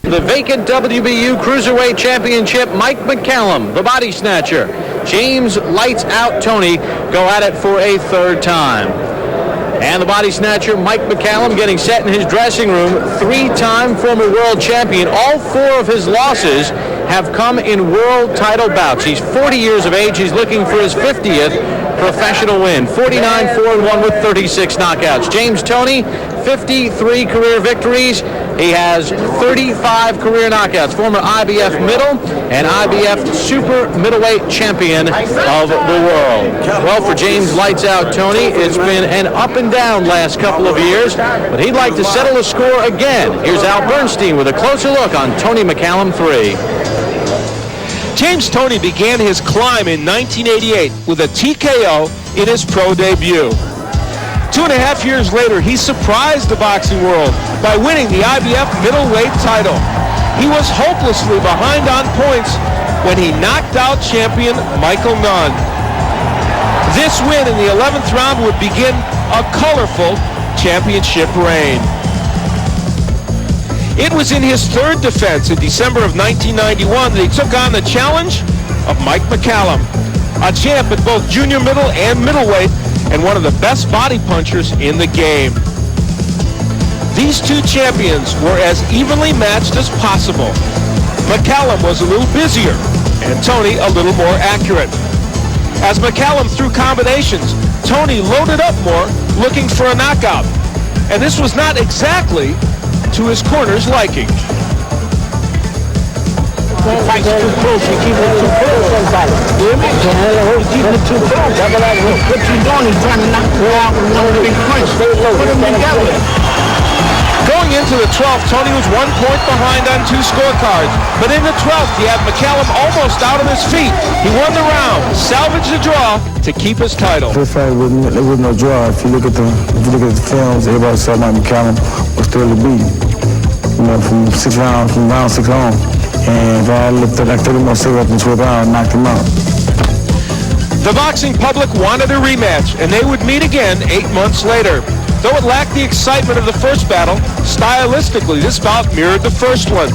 The vacant WBU Cruiserweight Championship, Mike McCallum, the body snatcher. James Lights Out Toney go at it for a third time. And the body snatcher, Mike McCallum, getting set in his dressing room. Three-time former world champion. All four of his losses have come in world title bouts. He's 40 years of age. He's looking for his 50th professional win. 49-4-1 with 36 knockouts. James Toney, 53 career victories. He has 35 career knockouts. Former IBF middle and IBF super middleweight champion of the world. Well, for James Lights Out Toney, it's been an up and down last couple of years, but he'd like to settle the score again. Here's Al Bernstein with a closer look on Toney McCallum 3. James Toney began his climb in 1988 with a TKO in his pro debut. 2.5 years later, he surprised the boxing world by winning the IBF middleweight title. He was hopelessly behind on points when he knocked out champion Michael Nunn. This win in the 11th round would begin a colorful championship reign. It was in his third defense in December of 1991 that he took on the challenge of Mike McCallum, a champ at both junior middle and middleweight, and one of the best body punchers in the game. These two champions were as evenly matched as possible. McCallum was a little busier, and Toney a little more accurate. As McCallum threw combinations, Toney loaded up more, looking for a knockout. And this was not exactly to his corner's liking. The fight's too close. You keep it too close sometimes. You hear me? You keep it too close. What you doing is trying to knock me out with no big punch. Put them together. Going into the 12th, Toney was 1 point behind on 2 scorecards. But in the 12th, he had McCallum almost out of his feet. He won the round, salvaged the draw to keep his title. This fight, there was no draw. If you look at the films, everybody saw Mike McCallum was thoroughly beaten. You know, from round 6 on. And if I looked at like 30 more seconds in the 12th round, knocked him out. The boxing public wanted a rematch, and they would meet again 8 months later. Though it lacked the excitement of the first battle, stylistically this bout mirrored the first one.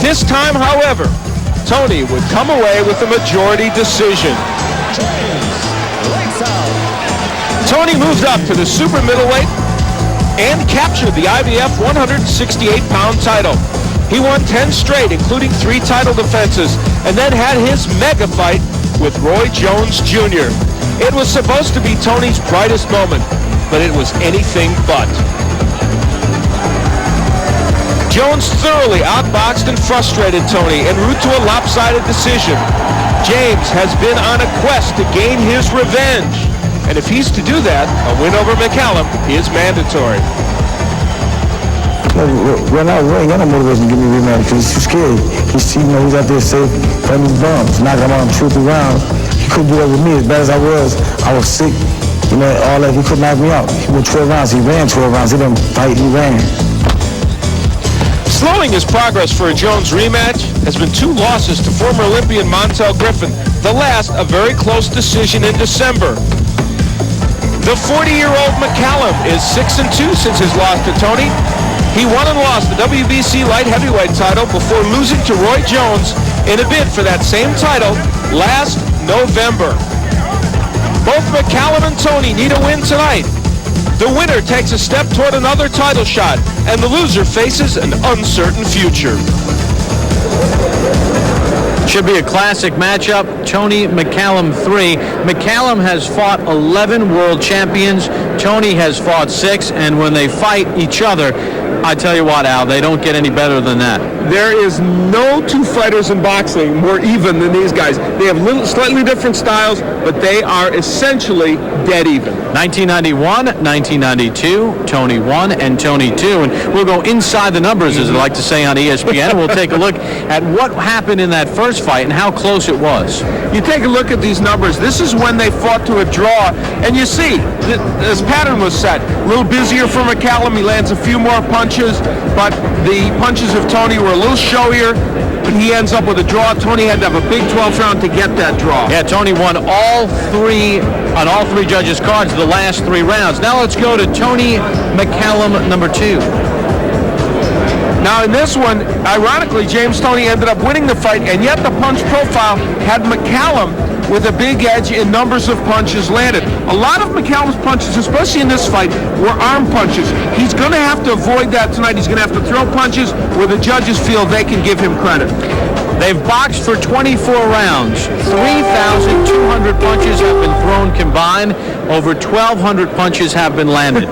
This time, however, Toney would come away with a majority decision. Toney moved up to the super middleweight and captured the IBF 168-pound title. He won 10 straight, including 3 title defenses, and then had his mega fight with Roy Jones Jr. It was supposed to be Toney's brightest moment, but it was anything but. Jones thoroughly outboxed and frustrated Toney en route to a lopsided decision. James has been on a quest to gain his revenge, and if he's to do that, a win over McCallum is mandatory. Right now, we ain't got no motivation to give me a rematch because he's too scared. He's out there safe, fighting his bums. Knock him out in 2 or 3 rounds. He couldn't do that with me. As bad as I was sick. You know, all that, he couldn't knock me out. He went 12 rounds. He ran 12 rounds. He didn't fight. He ran. Slowing his progress for a Jones rematch has been 2 losses to former Olympian Montel Griffin, the last a very close decision in December. The 40-year-old McCallum is 6-2 since his loss to Toney. He won and lost the WBC light heavyweight title before losing to Roy Jones in a bid for that same title last November. Both McCallum and Toney need a win tonight. The winner takes a step toward another title shot, and the loser faces an uncertain future. Should be a classic matchup. Toney McCallum 3. McCallum has fought 11 world champions. Toney has fought 6, and when they fight each other, I tell you what, Al, they don't get any better than that. There is no 2 fighters in boxing more even than these guys. They have slightly different styles, but they are essentially dead even. 1991, 1992, Toney 1 and Toney 2. And we'll go inside the numbers, as they like to say on ESPN, and we'll take a look at what happened in that first fight and how close it was. You take a look at these numbers. This is when they fought to a draw, and you see this pattern was set. A little busier for McCallum. He lands a few more punches, but the punches of Toney were a little showier, but he ends up with a draw. Toney had to have a big 12th round to get that draw. Yeah, Toney won all 3 on all 3 judges' cards the last 3 rounds. Now let's go to Toney McCallum number 2. Now in this one, ironically, James Toney ended up winning the fight, and yet the punch profile had McCallum with a big edge in numbers of punches landed. A lot of McCallum's punches, especially in this fight, were arm punches. He's going to have to avoid that tonight. He's going to have to throw punches where the judges feel they can give him credit. They've boxed for 24 rounds. 3,200 punches have been thrown combined. Over 1,200 punches have been landed.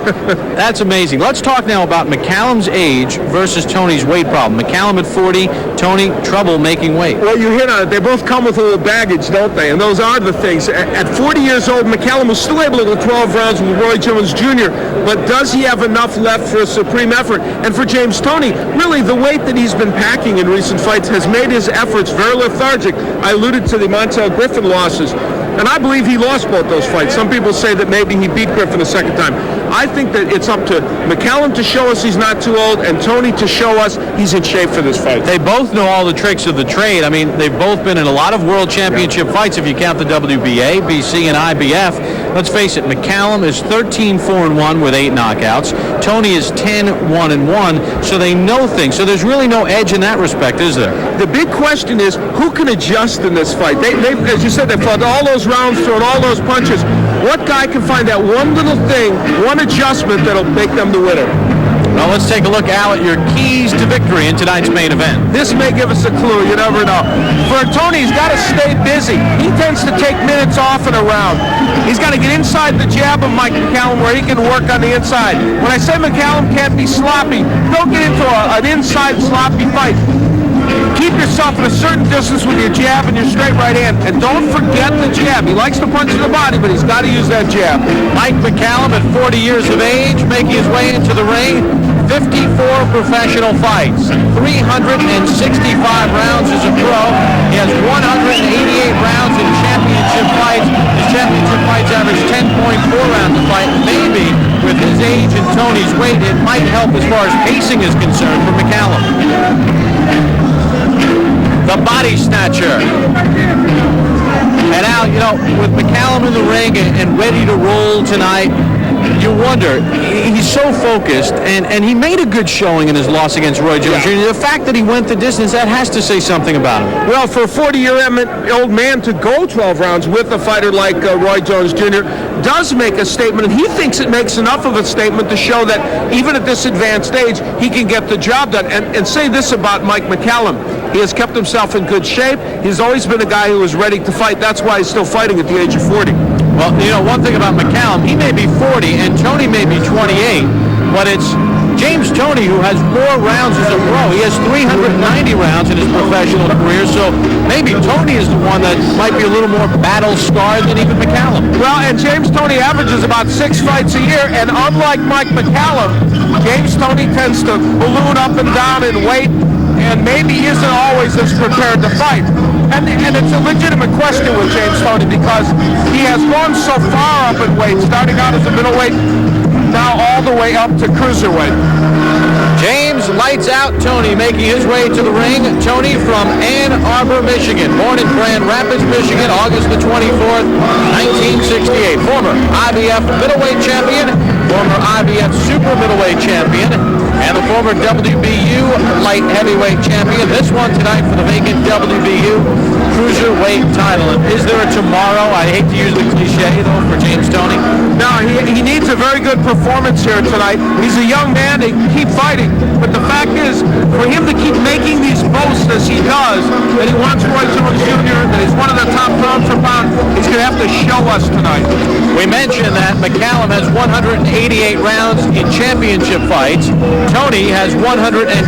That's amazing. Let's talk now about McCallum's age versus Toney's weight problem. McCallum at 40, Toney trouble making weight. Well, you hit on it. They both come with a little baggage, don't they? And those are the things. At 40 years old, McCallum was still able to go 12 rounds with Roy Jones Jr., but does he have enough left for a supreme effort? And for James Toney, really the weight that he's been packing in recent fights has made his efforts very lethargic. I alluded to the Montel Griffin losses, and I believe he lost both those fights. Some people say that maybe he beat Griffin the second time. I think that it's up to McCallum to show us he's not too old, and Toney to show us he's in shape for this fight. They both know all the tricks of the trade. I mean, they've both been in a lot of world championship fights if you count the WBA, BC, and IBF. Let's face it, McCallum is 13-4-1 with 8 knockouts. Toney is 10-1-1, so they know things. So there's really no edge in that respect, is there? The big question is, who can adjust in this fight? They as you said, they fought all those rounds, throwing all those punches. What guy can find that one little thing, one adjustment that'll make them the winner? Well, let's take a look, Al, at your keys to victory in tonight's main event. This may give us a clue. You never know. For Toney, he's got to stay busy. He tends to take minutes off in a round. He's got to get inside the jab of Mike McCallum where he can work on the inside. When I say McCallum can't be sloppy, don't get into an inside sloppy fight. Keep yourself at a certain distance with your jab and your straight right hand, and don't forget the jab. He likes to punch in the body, but he's got to use that jab. Mike McCallum at 40 years of age, making his way into the ring. 54 professional fights, 365 rounds as a pro. He has 188 rounds in championship fights. His championship fights average 10.4 rounds a fight. Maybe with his age and Toney's weight, it might help as far as pacing is concerned for McCallum. The body snatcher. And Al, you know, with McCallum in the ring and ready to roll tonight, you wonder, he's so focused, and he made a good showing in his loss against Roy Jones Jr. The fact that he went the distance, that has to say something about him. Well, for a 40-year-old man to go 12 rounds with a fighter like Roy Jones Jr. does make a statement, and he thinks it makes enough of a statement to show that even at this advanced age, he can get the job done. And say this about Mike McCallum. He has kept himself in good shape. He's always been a guy who was ready to fight. That's why he's still fighting at the age of 40. Well, you know, one thing about McCallum, he may be 40 and Toney may be 28, but it's James Toney who has more rounds as a pro. He has 390 rounds in his professional career, so maybe Toney is the one that might be a little more battle-scarred than even McCallum. Well, and James Toney averages about 6 fights a year, and unlike Mike McCallum, James Toney tends to balloon up and down in weight, and maybe isn't always as prepared to fight. And it's a legitimate question with James Toney because he has gone so far up in weight, starting out as a middleweight, now all the way up to cruiserweight. James Lights Out Toney making his way to the ring. Toney from Ann Arbor, Michigan. Born in Grand Rapids, Michigan, August the 24th, 1968. Former IBF middleweight champion, former IBF super middleweight champion, and the former WBU light heavyweight champion. This one tonight for the vacant WBU cruiserweight title. And is there a tomorrow? I hate to use the cliche, though, for James Toney. No, he needs a very good performance here tonight. He's a young man to keep fighting. But the fact is, for him to keep making these boasts as he does, that he wants Roy Jones Jr., that he's one of the top pound for pound, he's going to have to show us tonight. We mentioned that McCallum has 188 rounds in championship fights. Toney has 124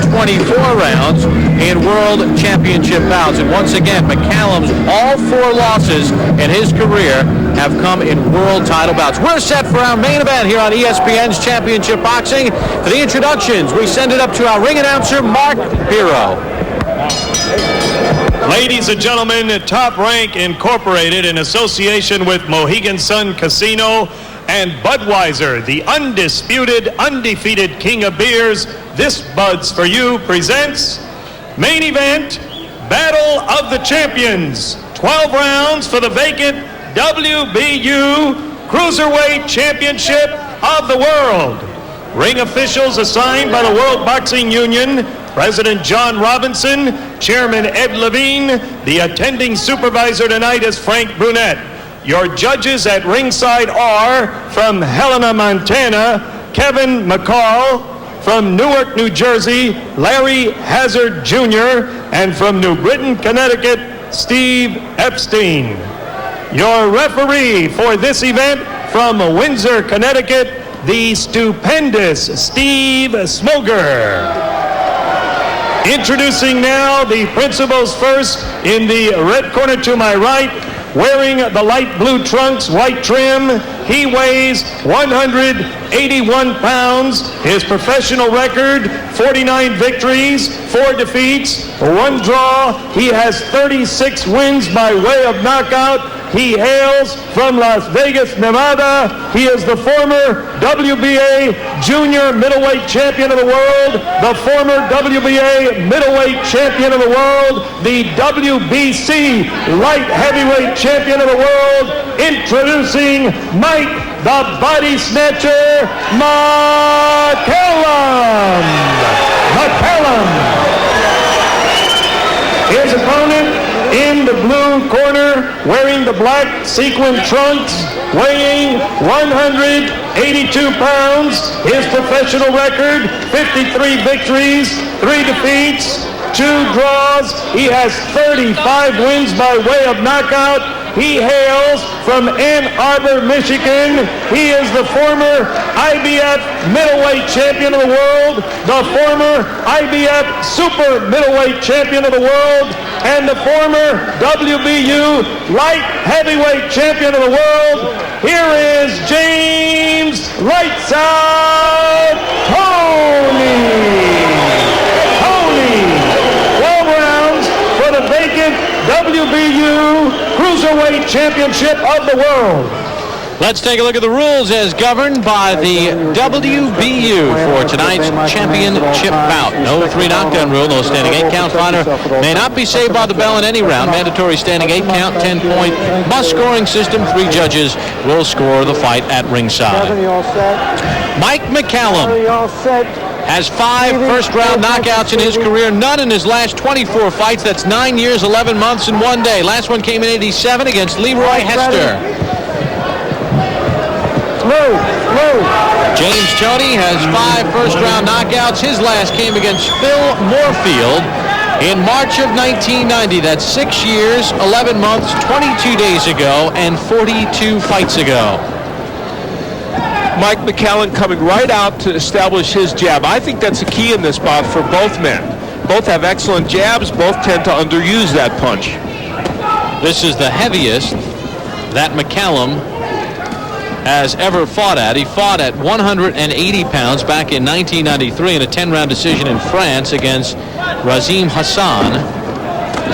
rounds in world championship bouts. And once again, McCallum's all 4 losses in his career have come in world title bouts. We're set for our main event here on ESPN's Championship Boxing. For the introductions, we send it up to our ring announcer, Mark Biro. Ladies and gentlemen, Top Rank Incorporated, in association with Mohegan Sun Casino and Budweiser, the undisputed, undefeated king of beers, this Bud's for You presents main event, Battle of the Champions. 12 rounds for the vacant WBU Cruiserweight Championship of the World. Ring officials assigned by the World Boxing Union President John Robinson, Chairman Ed Levine. The attending supervisor tonight is Frank Brunette. Your judges at ringside are from Helena, Montana, Kevin McCall; from Newark, New Jersey, Larry Hazard Jr., and from New Britain, Connecticut, Steve Epstein. Your referee for this event from Windsor, Connecticut, the stupendous Steve Smoger. Introducing now the principals first in the red corner to my right, wearing the light blue trunks, white trim. He weighs 181 pounds. His professional record, 49 victories, 4 defeats, 1 draw. He has 36 wins by way of knockout. He hails from Las Vegas, Nevada. He is the former WBA junior middleweight champion of the world, the former WBA middleweight champion of the world, the WBC light heavyweight champion of the world. Introducing Mike the Body Snatcher McCallum. His opponent in the blue corner, wearing the black sequin trunks, weighing 182 pounds. His professional record, 53 victories, 3 defeats, 2 draws. He has 35 wins by way of knockout. He hails from Ann Arbor, Michigan. He is the former IBF middleweight champion of the world, the former IBF super middleweight champion of the world, and the former WBU light heavyweight champion of the world. Here is James Lights Out Toney. 12 rounds for the vacant WBU Cruiserweight Championship of the world. Let's take a look at the rules as governed by the WBU for tonight's championship bout. No 3 knockdown rule, no standing 8 count. Fighter may not be saved by the bell in any round. Mandatory standing 8 count, 10-point must scoring system. 3 judges will score the fight at ringside. Mike McCallum has 5 first-round knockouts in his career, none in his last 24 fights. That's 9 years, 11 months, and 1 day. Last one came in '87 against Leroy Hester. James Toney has 5 first-round knockouts. His last came against Phil Moorfield in March of 1990. That's 6 years, 11 months, 22 days ago, and 42 fights ago. Mike McCallum coming right out to establish his jab. I think that's a key in this bout for both men. Both have excellent jabs. Both tend to underuse that punch. This is the heaviest that McCallum has ever fought at. He fought at 180 pounds back in 1993 in a 10-round decision in France against Razim Hassan.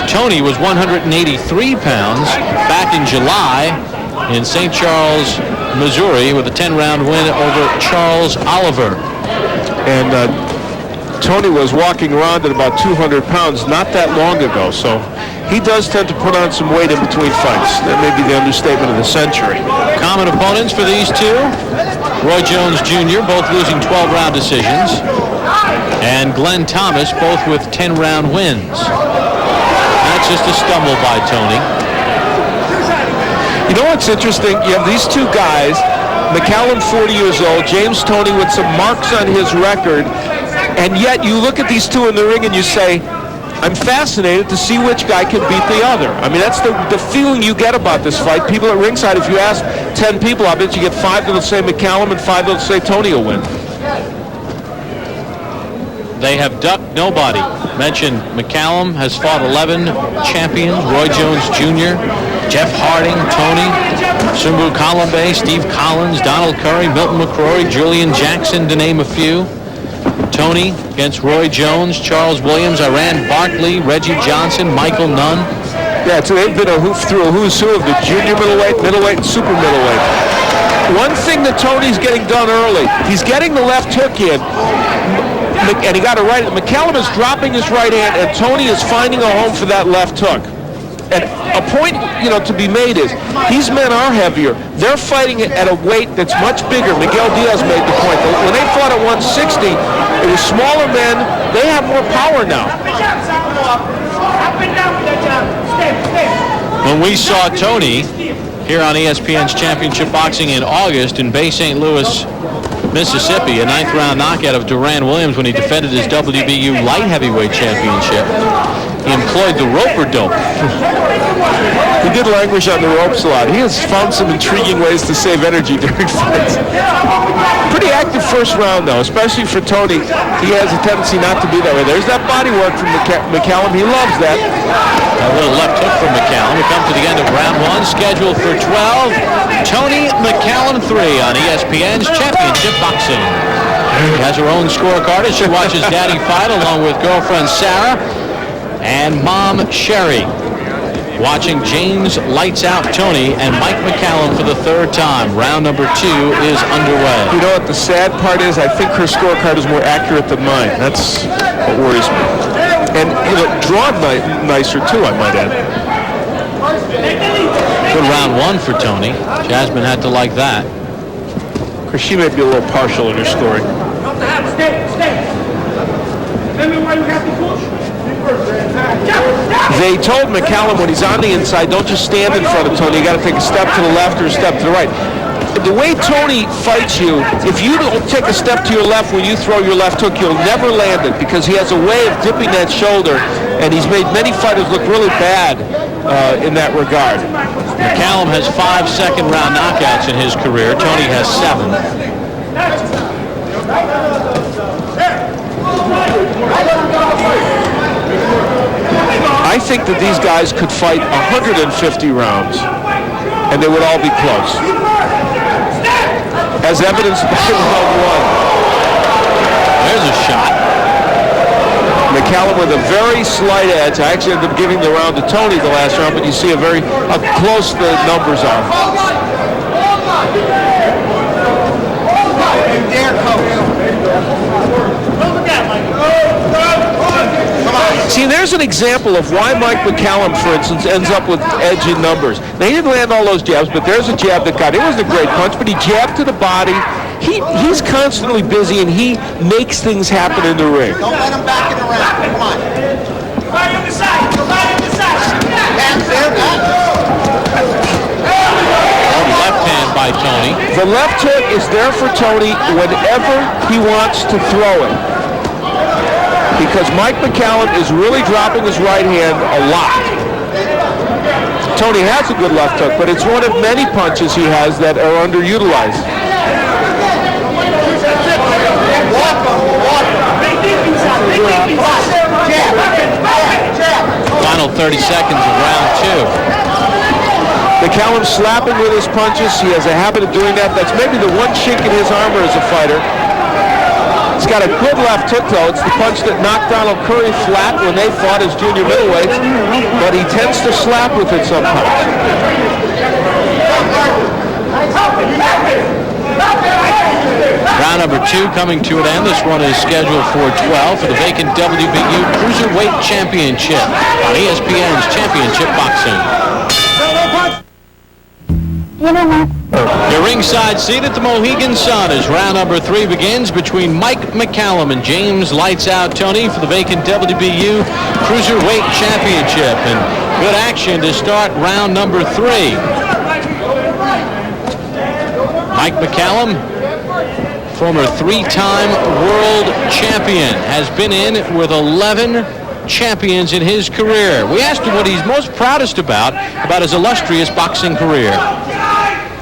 Toney was 183 pounds back in July in St. Charles, Missouri, with a 10-round win over Charles Oliver. And Toney was walking around at about 200 pounds not that long ago, so he does tend to put on some weight in between fights. That may be the understatement of the century. Common opponents for these two, Roy Jones Jr., both losing 12-round decisions, and Glenn Thomas, both with 10-round wins. That's just a stumble by Toney. You know what's interesting? You have these two guys, McCallum 40 years old, James Toney with some marks on his record, and yet you look at these two in the ring and you say, I'm fascinated to see which guy can beat the other. I mean, that's the feeling you get about this fight. People at ringside, if you ask 10 people, I bet you get 5 that'll say McCallum and 5 that'll say Toney will win. They have ducked nobody. Mentioned McCallum has fought 11 champions, Roy Jones Jr., Jeff Harding, Toney, Sumbu Kalambe, Steve Collins, Donald Curry, Milton McCrory, Julian Jackson, to name a few. Toney against Roy Jones, Charles Williams, Iran Barkley, Reggie Johnson, Michael Nunn. Yeah, so they've been through a who's who of the junior middleweight, and super middleweight. One thing that Toney's getting done early, he's getting the left hook in, and he got it right. McCallum is dropping his right hand, and Toney is finding a home for that left hook. And a point, to be made is, these men are heavier. They're fighting at a weight that's much bigger. Miguel Diaz made the point. When they fought at 160, It was smaller men. They have more power now. When we saw Toney here on ESPN's Championship Boxing in August in Bay St. Louis, Mississippi, a 9th round knockout of Duran Williams when he defended his WBU light heavyweight championship, he employed the roper dope. He did languish on the ropes a lot. He has found some intriguing ways to save energy during fights. Pretty active first round, though, especially for Toney. He has a tendency not to be that way. There's that body work from McCallum. He loves that. A little left hook from McCallum. We come to the end of round 1, scheduled for 12. Toney McCallum 3 on ESPN's Championship Boxing. She has her own scorecard as she watches Daddy fight along with girlfriend Sarah and Mom Sherry. Watching James Lights Out Toney and Mike McCallum for the 3rd time. Round number 2 is underway. You know what the sad part is? I think her scorecard is more accurate than mine. That's what worries me. And drawn nicer too, I might add. Good round 1 for Toney. Jasmine had to like that. Because she may be a little partial in her scoring. They told McCallum when he's on the inside, don't just stand in front of Toney. You got to take a step to the left or a step to the right. The way Toney fights you, if you don't take a step to your left when you throw your left hook, you'll never land it because he has a way of dipping that shoulder, and he's made many fighters look really bad in that regard. McCallum has 5 second-round knockouts in his career. Toney has 7. I think that these guys could fight 150 rounds, and they would all be close. As evidenced by round 1. There's a shot. McCallum with a very slight edge. I actually ended up giving the round to Toney the last round, but you see how close the numbers are. See, there's an example of why Mike McCallum, for instance, ends up with edge in numbers. Now, he didn't land all those jabs, but there's a jab that got. It wasn't a great punch, but he jabbed to the body. He's constantly busy, and he makes things happen in the ring. Don't let him back in the round. Come on. Right on the side. Right on the side. Hands there. Left hand by Toney. The left hook is there for Toney whenever he wants to throw it. Because Mike McCallum is really dropping his right hand a lot. Toney has a good left hook, but it's one of many punches he has that are underutilized. Final 30 seconds of round 2. McCallum slapping with his punches. He has a habit of doing that. That's maybe the one chink in his armor as a fighter. He's got a good left hook, though. It's the punch that knocked Donald Curry flat when they fought as junior middleweights, but he tends to slap with it sometimes. Round number 2 coming to an end. This one is scheduled for 12 for the vacant WBU Cruiserweight Championship on ESPN's Championship Boxing. Your ringside seat at the Mohegan Sun as round number 3 begins between Mike McCallum and James Lights Out Toney for the vacant WBU Cruiserweight Championship. And good action to start round number 3. Mike McCallum, former 3-time world champion, has been in with 11 champions in his career. We asked him what he's most proudest about his illustrious boxing career.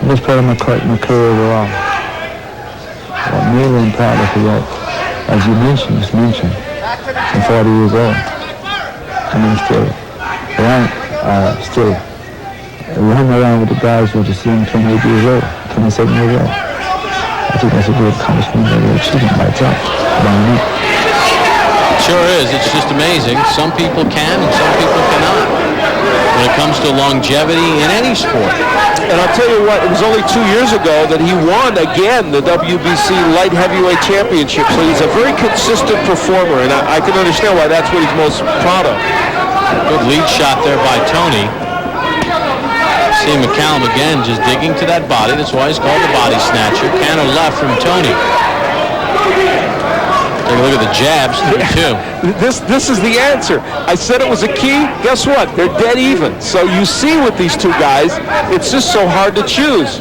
Most proud of my career overall. I'm really proud of that, as you mentioned, I'm 40 years old. And I'm still running around with the guys who are just young, 28 years old, 27 years old. I think that's a good accomplishment, a good achievement by itself. Sure is. It's just amazing. Some people can and some people cannot when it comes to longevity in any sport. And I'll tell you what, it was only 2 years ago that he won again the WBC Light Heavyweight Championship. So he's a very consistent performer, and I can understand why that's what he's most proud of. Good lead shot there by Toney. See McCallum again just digging to that body. That's why he's called the body snatcher. Counter left from Toney. Take a look at the jabs, 3-2. This is the answer. I said it was a key. Guess what? They're dead even. So you see with these two guys, it's just so hard to choose.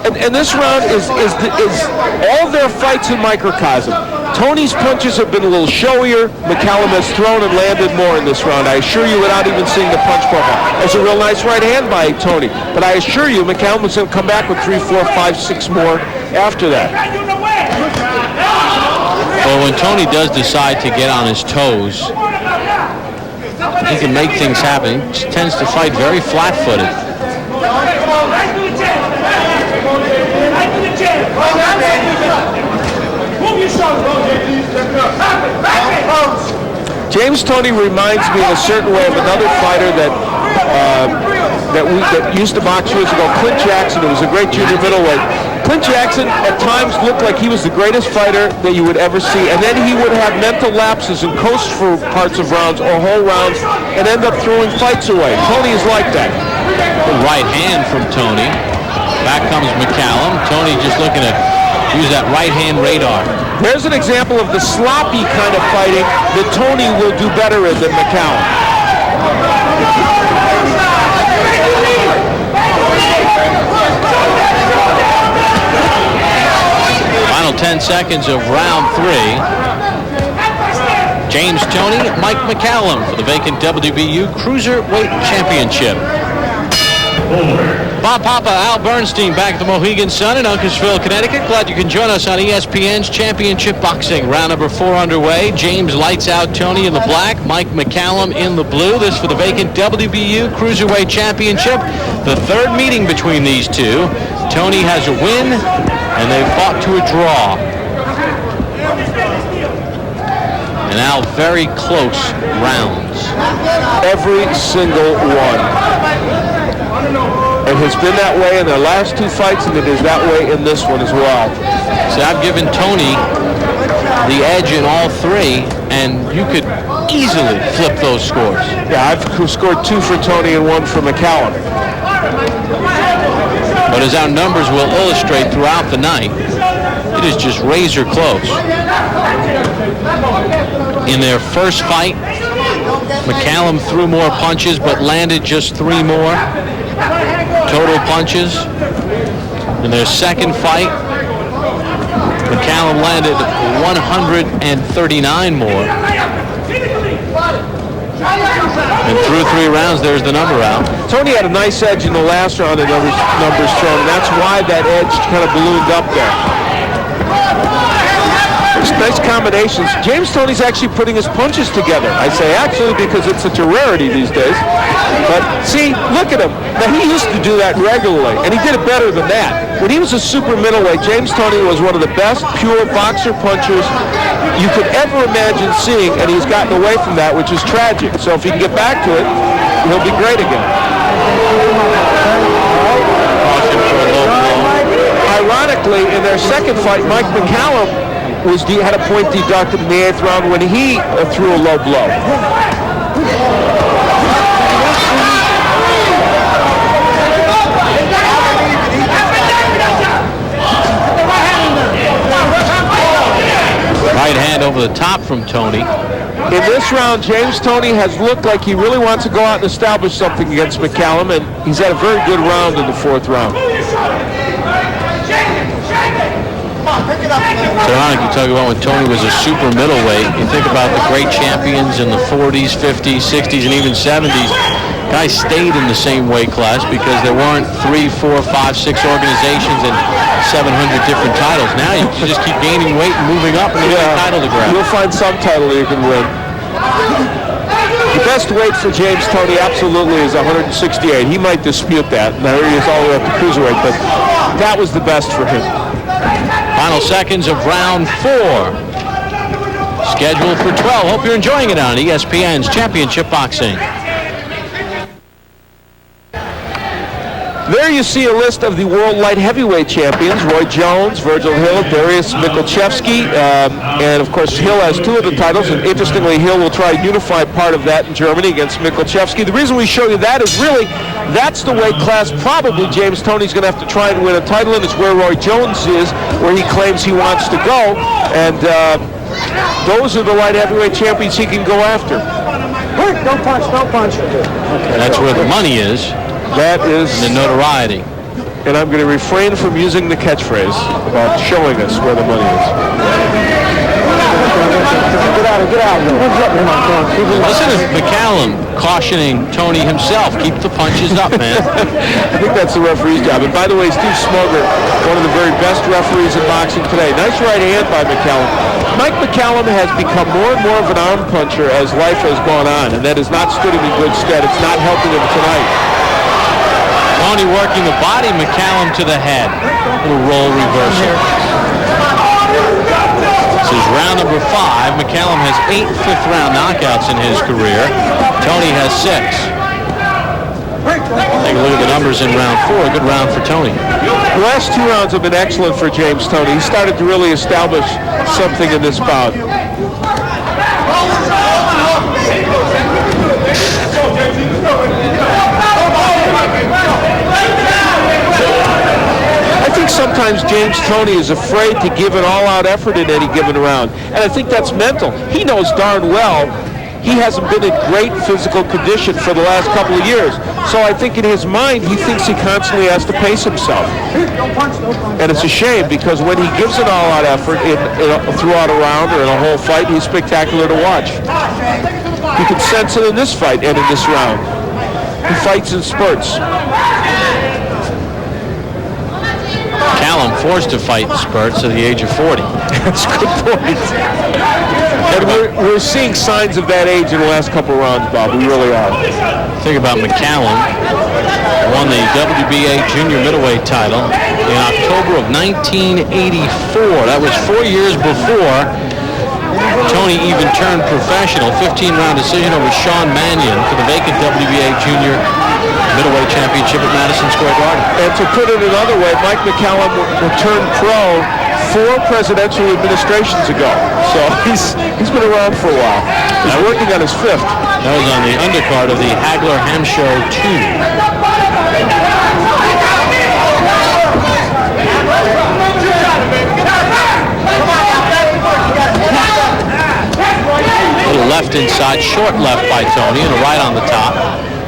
And this round is all their fights in microcosm. Toney's punches have been a little showier. McCallum has thrown and landed more in this round. I assure you, without even seeing the punch profile. It's a real nice right hand by Toney. But I assure you, McCallum was going to come back with 3, 4, 5, 6 more after that. Well, when Toney does decide to get on his toes, he can make things happen. He tends to fight very flat-footed. James Toney reminds me in a certain way of another fighter that used to box years ago, Clint Jackson, who was a great junior middleweight. Clint Jackson at times looked like he was the greatest fighter that you would ever see, and then he would have mental lapses and coast for parts of rounds or whole rounds and end up throwing fights away. Toney is like that. The right hand from Toney. Back comes McCallum. Toney just looking to use that right hand radar. There's an example of the sloppy kind of fighting that Toney will do better in than McCallum. Final 10 seconds of round 3. James Toney, Mike McCallum for the vacant WBU Cruiserweight Championship. Bob Papa, Al Bernstein back at the Mohegan Sun in Uncasville, Connecticut. Glad you can join us on ESPN's Championship Boxing. Round number 4 underway. James lights out Toney in the black, Mike McCallum in the blue. This for the vacant WBU Cruiserweight Championship. The third meeting between these two. Toney has a win, and they fought to a draw. And now very close rounds. Every single one. It has been that way in their last 2 fights, and it is that way in this one as well. So I've given Toney the edge in all 3, and you could easily flip those scores. Yeah, I've scored 2 for Toney and 1 for McCallum. But as our numbers will illustrate throughout the night, it is just razor close. In their first fight, McCallum threw more punches but landed just 3 more total punches. In their second fight, McCallum landed 139 more. And through 3 rounds, there's the number out. Toney had a nice edge in the last round in numbers thrown, and that's why that edge kind of ballooned up there. Nice combinations. James Toney's actually putting his punches together. I say actually because it's such a rarity these days. But see, look at him. Now he used to do that regularly, and he did it better than that. When he was a super middleweight, James Toney was one of the best pure boxer punchers you could ever imagine seeing, and he's gotten away from that, which is tragic. So if he can get back to it, he'll be great again. Ironically, in their second fight, Mike McCallum had a point deducted in the 8th round when he threw a low blow. Right hand over the top from Toney. In this round, James Toney has looked like he really wants to go out and establish something against McCallum, and he's had a very good round in the 4th round. So you talk about when Toney was a super middleweight. You think about the great champions in the 40s, 50s, 60s, and even 70s. Guys stayed in the same weight class because there weren't 3, 4, 5, 6 organizations and 700 different titles. Now you just keep gaining weight and moving up, and there's a title to grab. You'll find some title you can win. The best weight for James Toney absolutely is 168. He might dispute that. Now he is all the way up to cruiserweight, but that was the best for him. Final seconds of round 4. Scheduled for 12. Hope you're enjoying it on ESPN's Championship Boxing. There you see a list of the world light heavyweight champions: Roy Jones, Virgil Hill, Darius Michalczewski, and of course Hill has 2 of the titles, and interestingly Hill will try to unify part of that in Germany against Michalczewski. The reason we show you that is really that's the weight class probably James Toney's going to have to try and win a title in. It's where Roy Jones is, where he claims he wants to go, and those are the light heavyweight champions he can go after. Don't punch, don't punch. That's where the money is, That is, the notoriety. and I'm going to refrain from using the catchphrase about showing us where the money is. Get out. Listen to McCallum cautioning Toney himself. Keep the punches up, man. I think that's the referee's job. And by the way, Steve Smoger, one of the very best referees in boxing today. Nice right hand by McCallum. Mike McCallum has become more and more of an arm puncher as life has gone on, and that has not stood him in good stead. It's not helping him tonight. Toney working the body, McCallum to the head. Little roll reversal. This is round number 5. McCallum has 8 fifth-round knockouts in his career. Toney has 6. Take a look at the numbers in round 4. A good round for Toney. The last 2 rounds have been excellent for James Toney. He started to really establish something in this bout. I think sometimes James Toney is afraid to give an all-out effort in any given round, and I think that's mental. He knows darn well he hasn't been in great physical condition for the last couple of years, so I think in his mind he thinks he constantly has to pace himself. And it's a shame because when he gives an all-out effort throughout a round or in a whole fight, he's spectacular to watch. You can sense it in this fight and in this round. He fights in spurts. McCallum forced to fight in spurts at the age of 40. That's a good point. And we're seeing signs of that age in the last couple of rounds, Bob. We really are. Think about McCallum. Won the WBA junior middleweight title in October of 1984. That was 4 years before Toney even turned professional. 15-round decision over Sean Mannion for the vacant WBA junior middleweight championship at Madison Square Garden. And to put it another way, Mike McCallum turned pro 4 presidential administrations ago. So he's been around for a while. He's working on his 5th. That was on the undercard of the Hagler-Hamsho 2. Little left inside, short left by Toney, and a right on the top.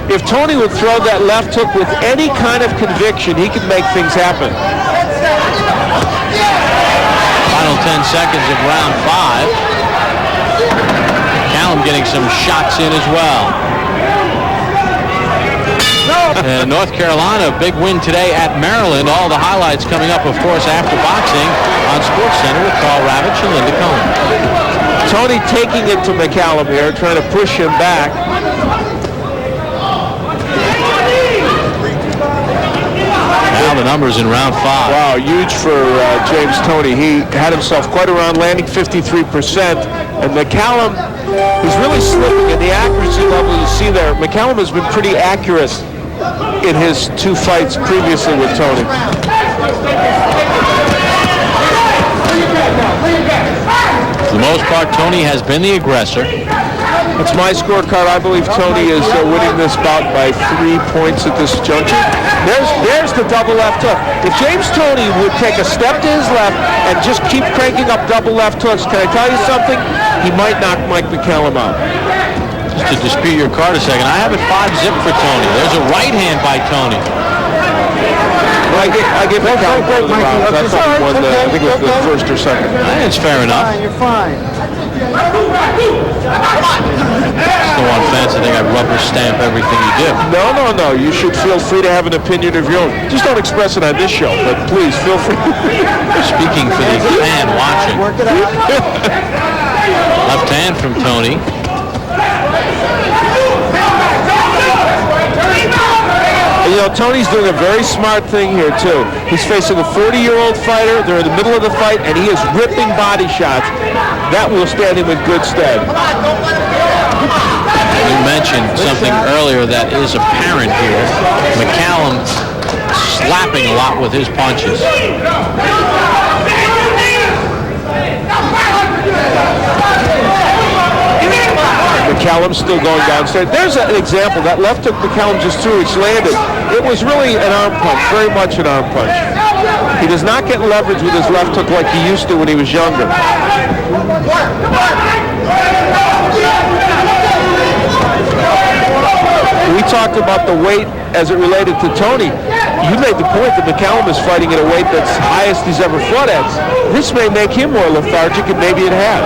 If Toney would throw that left hook with any kind of conviction, he could make things happen. Final 10 seconds of round 5. Callum getting some shots in as well. And North Carolina, big win today at Maryland. All the highlights coming up, of course, after boxing on SportsCenter with Carl Ravitch and Linda Cohen. Toney taking it to McCallum here, trying to push him back. Now the numbers in round 5. Wow, huge for James Toney. He had himself quite a round, landing 53%. And McCallum is really slipping in the accuracy level you see there. McCallum has been pretty accurate in his 2 fights previously with Toney. For the most part, Toney has been the aggressor. That's my scorecard. I believe Toney is winning this bout by 3 points at this juncture. There's the double left hook. If James Toney would take a step to his left and just keep cranking up double left hooks, can I tell you something? He might knock Mike McCallum out. Just to dispute your card a second, I have it 5-zip for Toney. There's a right hand by Toney. I give McCallum one of the rounds. I thought he won I think it was the first or second. It's fair enough. You're fine. Still on fence. I think I rubber stamp everything you do. No. You should feel free to have an opinion of your own. Just don't express it on this show, but please feel free. Speaking for the fan watching. Work it out. Left hand from Toney. You know, Toney's doing a very smart thing here, too. He's facing a 40-year-old fighter. They're in the middle of the fight, and he is ripping body shots. That will stand him in good stead. You mentioned something earlier that is apparent here. McCallum slapping a lot with his punches. McCallum's still going downstairs. There's an example. That left hook McCallum just threw, which landed. It was really an arm punch, very much an arm punch. He does not get leverage with his left hook like he used to when he was younger. We talked about the weight as it related to Toney. You made the point that McCallum is fighting at a weight that's highest he's ever fought at. This may make him more lethargic, and maybe it has.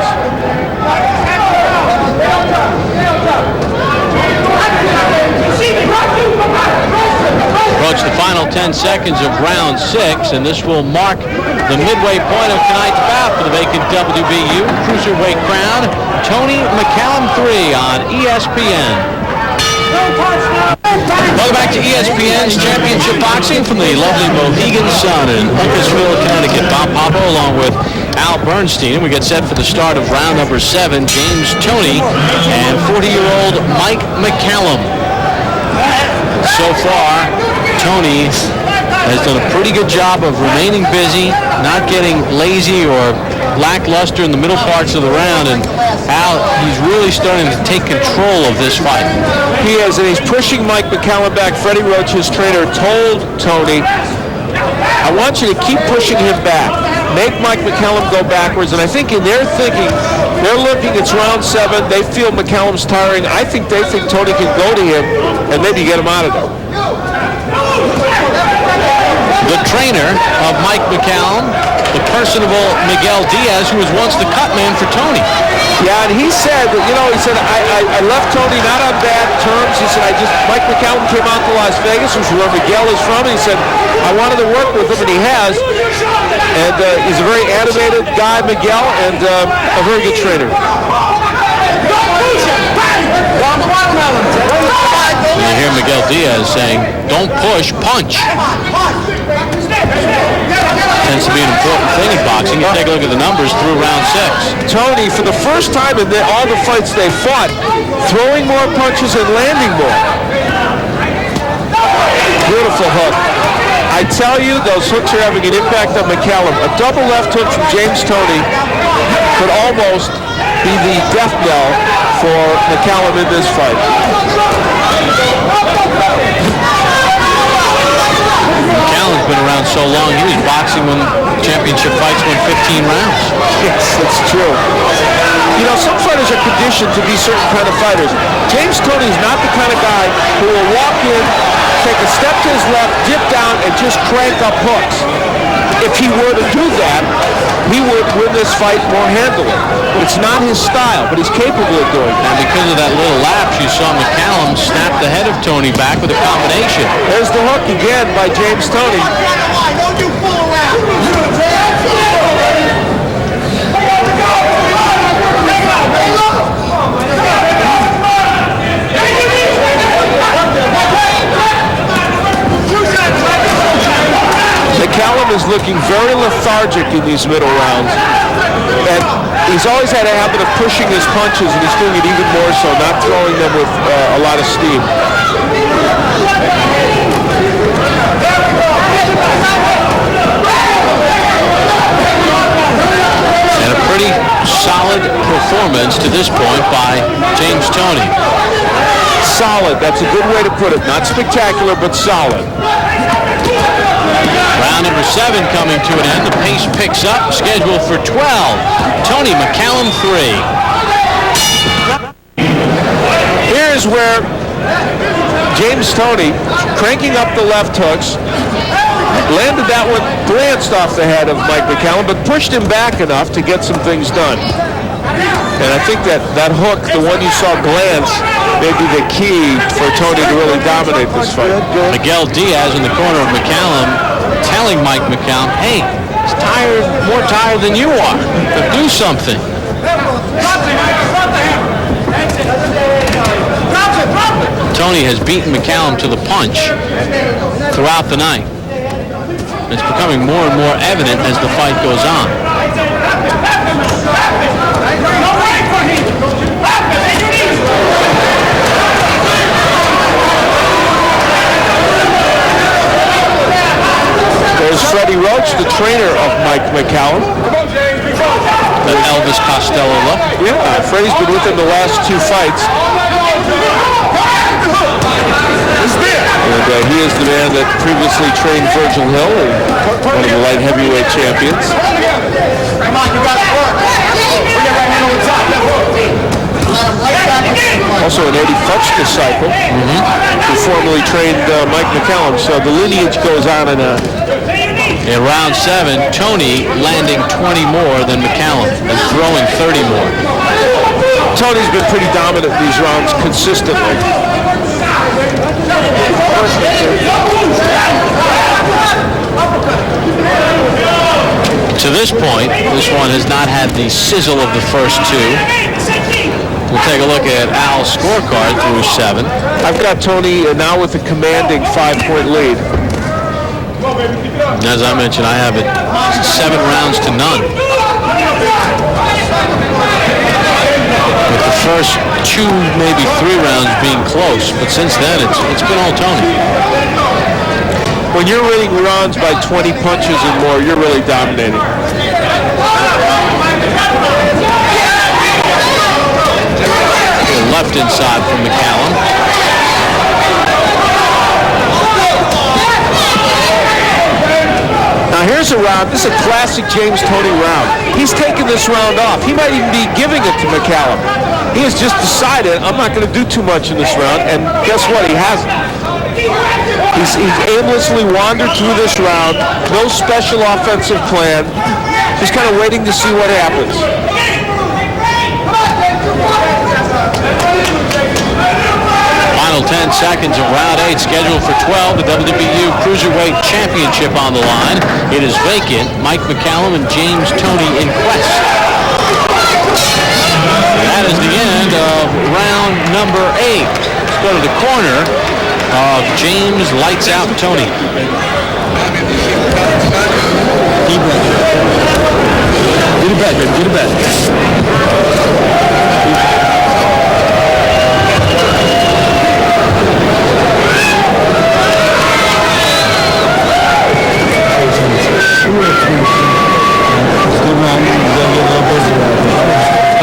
Approach the final 10 seconds of round 6, and this will mark the midway point of tonight's bout for the vacant WBU cruiserweight crown. Toney McCallum 3 on ESPN. Welcome back to ESPN's Championship Boxing from the lovely Mohegan Sun in Uncasville, Connecticut. Bob Papa along with Al Bernstein. We get set for the start of round number 7. James Toney and 40-year-old Mike McCallum. So far, Toney has done a pretty good job of remaining busy, not getting lazy or lackluster in the middle parts of the round, and Al, he's really starting to take control of this fight. He is, and he's pushing Mike McCallum back. Freddie Roach, his trainer, told Toney, I want you to keep pushing him back. Make Mike McCallum go backwards, and I think in their thinking, they're looking, it's round 7, they feel McCallum's tiring. I think they think Toney can go to him and maybe get him out of there. The trainer of Mike McCallum, the personable Miguel Diaz, who was once the cut man for Toney. Yeah, and he said, I left Toney not on bad terms. He said, Mike McCallum came out to Las Vegas, which is where Miguel is from, and he said, I wanted to work with him, and he has. And he's a very animated guy, Miguel, and a very good trainer. You hear Miguel Diaz saying, don't push, punch. Tends to be an important thing in boxing. You take a look at the numbers through round 6. Toney, for the first time in all the fights they fought, throwing more punches and landing more. Beautiful hook. I tell you, those hooks are having an impact on McCallum. A double left hook from James Toney could almost be the death knell for McCallum in this fight. McCallum's been around so long, he was boxing when championship fights went 15 rounds. Yes, that's true. You know, some fighters are conditioned to be certain kind of fighters. James Toney is not the kind of guy who will walk in, take a step to his left, dip down, and just crank up hooks. If he were to do that, he would win this fight more handily. It's not his style, but he's capable of doing it. And because of that little lapse, you saw McCallum snap the head of Toney back with a combination. There's the hook again by James Toney. Don't you fool around. McCallum is looking very lethargic in these middle rounds, and he's always had a habit of pushing his punches, and he's doing it even more so, not throwing them with a lot of steam. And a pretty solid performance to this point by James Toney. Solid, that's a good way to put it. Not spectacular, but solid. Round number 7 coming to an end. The pace picks up, scheduled for 12. Toney McCallum 3. Here's where James Toney, cranking up the left hooks, landed that one, glanced off the head of Mike McCallum, but pushed him back enough to get some things done. And I think that hook, the one you saw glance, may be the key for Toney to really dominate this fight. Miguel Diaz in the corner of McCallum telling Mike McCallum, hey, he's tired, more tired than you are. But do something. Toney has beaten McCallum to the punch throughout the night. It's becoming more and more evident as the fight goes on. There's Freddie Roach, the trainer of Mike McCallum. The Elvis Costello look. Yeah, Freddie's been with him the last 2 fights. It's there. And he is the man that previously trained Virgil Hill, one of the light heavyweight champions. Come on, you got to work. Bring your right hand over the top. Also an Eddie Futch disciple, who formerly trained Mike McCallum. So the lineage goes on and on. In round 7, Toney landing 20 more than McCallum and throwing 30 more. Toney's been pretty dominant in these rounds consistently. To this point, this one has not had the sizzle of the first two. We'll take a look at Al's scorecard through 7. I've got Toney now with a commanding 5-point lead. As I mentioned, I have it 7 rounds to none. With the first 2, maybe 3 rounds being close, but since then it's been all Toney. When you're winning rounds by 20 punches and more, you're really dominating. Left inside from McCallum. Now here's a round, this is a classic James Toney round. He's taking this round off. He might even be giving it to McCallum. He has just decided, I'm not going to do too much in this round, and guess what? He hasn't. He's aimlessly wandered through this round, no special offensive plan, just kind of waiting to see what happens. Final 10 seconds of round 8, scheduled for 12. The WBU Cruiserweight Championship on the line. It is vacant. Mike McCallum and James Toney in quest. That is the end of round number 8. Let's go to the corner of James Lights Out Toney. Get it back, baby. Get it back.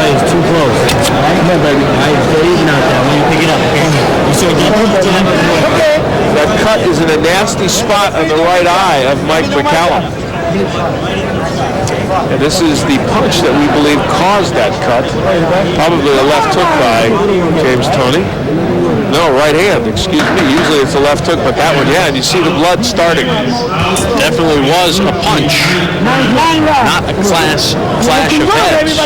It's too close. Come on, baby. Stay even out there. When you pick it up, okay? You said That cut is in a nasty spot on the right eye of Mike McCallum. And this is the punch that we believe caused that cut. Probably a left hook by James Toney. No, right hand, excuse me. Usually it's a left hook, but that one, yeah, and you see the blood starting. Definitely was a punch, not a clash of heads.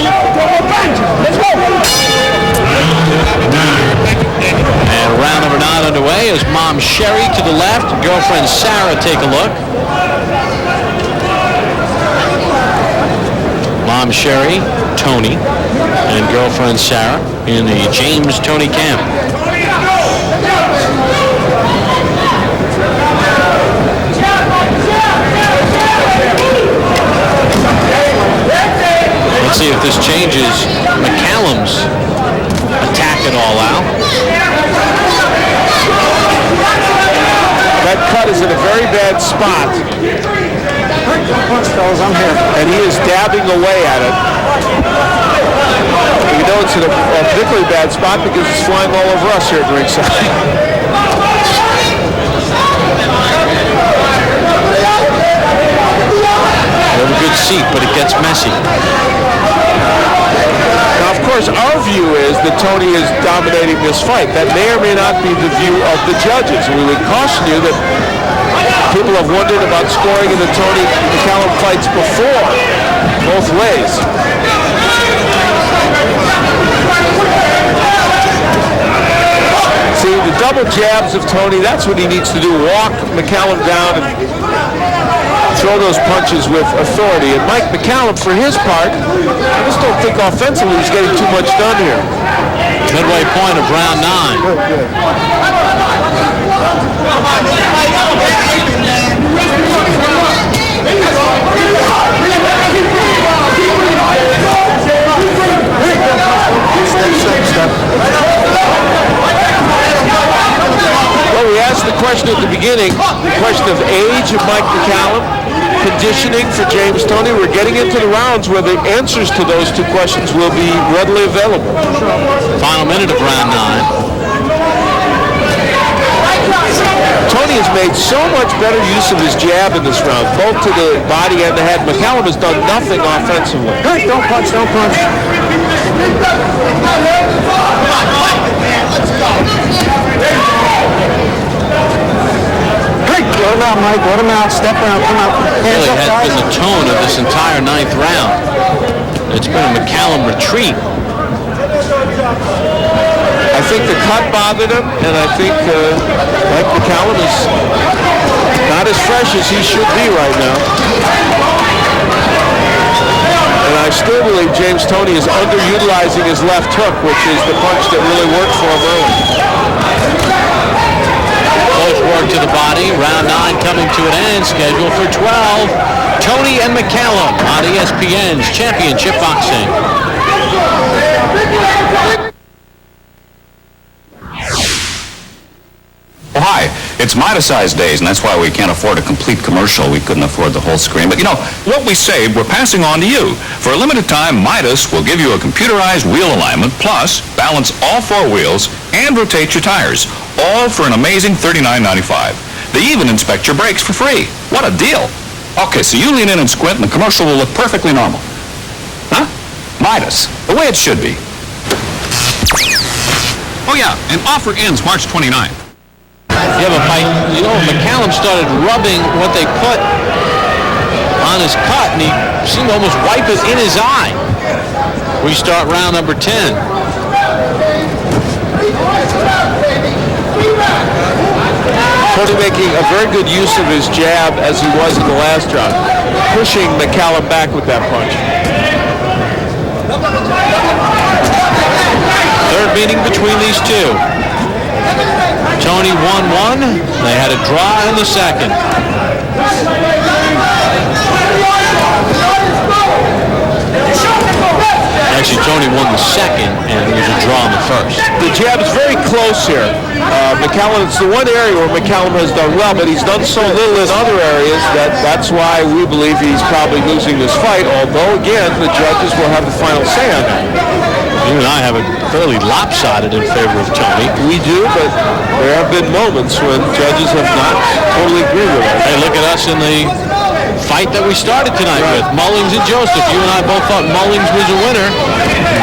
And round number 9 underway as Mom Sherry to the left, girlfriend Sarah take a look. Mom Sherry, Toney, and girlfriend Sarah in the James Toney camp. Let's see if this changes McCallum's attack at all out. That cut is in a very bad spot. I'm here. And he is dabbing away at it. You know it's in a particularly bad spot because it's flying all over us here at ringside. We have a good seat, but it gets messy. Now, of course, our view is that Toney is dominating this fight. That may or may not be the view of the judges. We would caution you that people have wondered about scoring in the Toney McCallum fights before, both ways. See, the double jabs of Toney, that's what he needs to do. Walk McCallum down and throw those punches with authority. And Mike McCallum, for his part, I just don't think offensively he's getting too much done here. Midway point of round 9. Well, we asked the question at the beginning, the question of age of Mike McCallum, conditioning for James Toney. We're getting into the rounds where the answers to those two questions will be readily available. Final minute of round 9. Toney has made so much better use of his jab in this round, both to the body and the head. McCallum has done nothing offensively. Hey, don't punch, don't punch. Hey, let him out, Mike. Let him out. Step out. Come out. Hands Really up, has guys. been the tone of this entire ninth round. It's been a McCallum retreat. I think the cut bothered him, and I think Mike McCallum is not as fresh as he should be right now. And I still believe James Toney is underutilizing his left hook, which is the punch that really worked for him early. Close work to the body. Round 9 coming to an end. Scheduled for 12. Toney and McCallum on ESPN's Championship Boxing. Well, hi, it's Midas-sized days, and that's why we can't afford a complete commercial. We couldn't afford the whole screen. But, you know, what we saved, we're passing on to you. For a limited time, Midas will give you a computerized wheel alignment, plus balance all 4 wheels and rotate your tires, all for an amazing $39.95. They even inspect your brakes for free. What a deal. Okay, so you lean in and squint, and the commercial will look perfectly normal. Huh? Midas, the way it should be. Oh, yeah, and offer ends March 29th. Yeah, but McCallum started rubbing what they put on his cut, and he seemed to almost wipe it in his eye. We start round number 10. Toney making a very good use of his jab as he was in the last round, pushing McCallum back with that punch. Third meeting between these two. Toney won one. They had a draw in the second. Actually, Toney won the second, and it was a draw in the first. The jab is very close here. McCallum, it's the one area where McCallum has done well, but he's done so little in other areas that's why we believe he's probably losing this fight, although, again, the judges will have the final say on that. You and I have it fairly lopsided in favor of Toney. We do, but there have been moments when judges have not totally agreed with us. Hey, look at us in the fight that we started tonight with Mullings and Joseph. You and I both thought Mullings was a winner.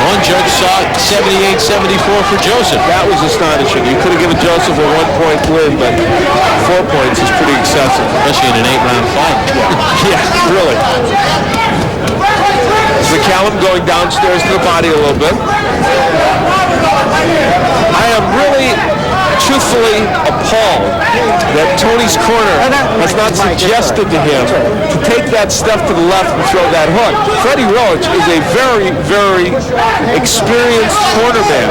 One judge saw it 78-74 for Joseph. That was astonishing. You could have given Joseph a 1-point win, but 4 points is pretty excessive. Especially in an 8-round fight. Yeah, really. McCallum going downstairs to the body a little bit. I am really, truthfully appalled that Toney's corner has not suggested to him to take that step to the left and throw that hook. Freddie Roach is a very, very experienced cornerman.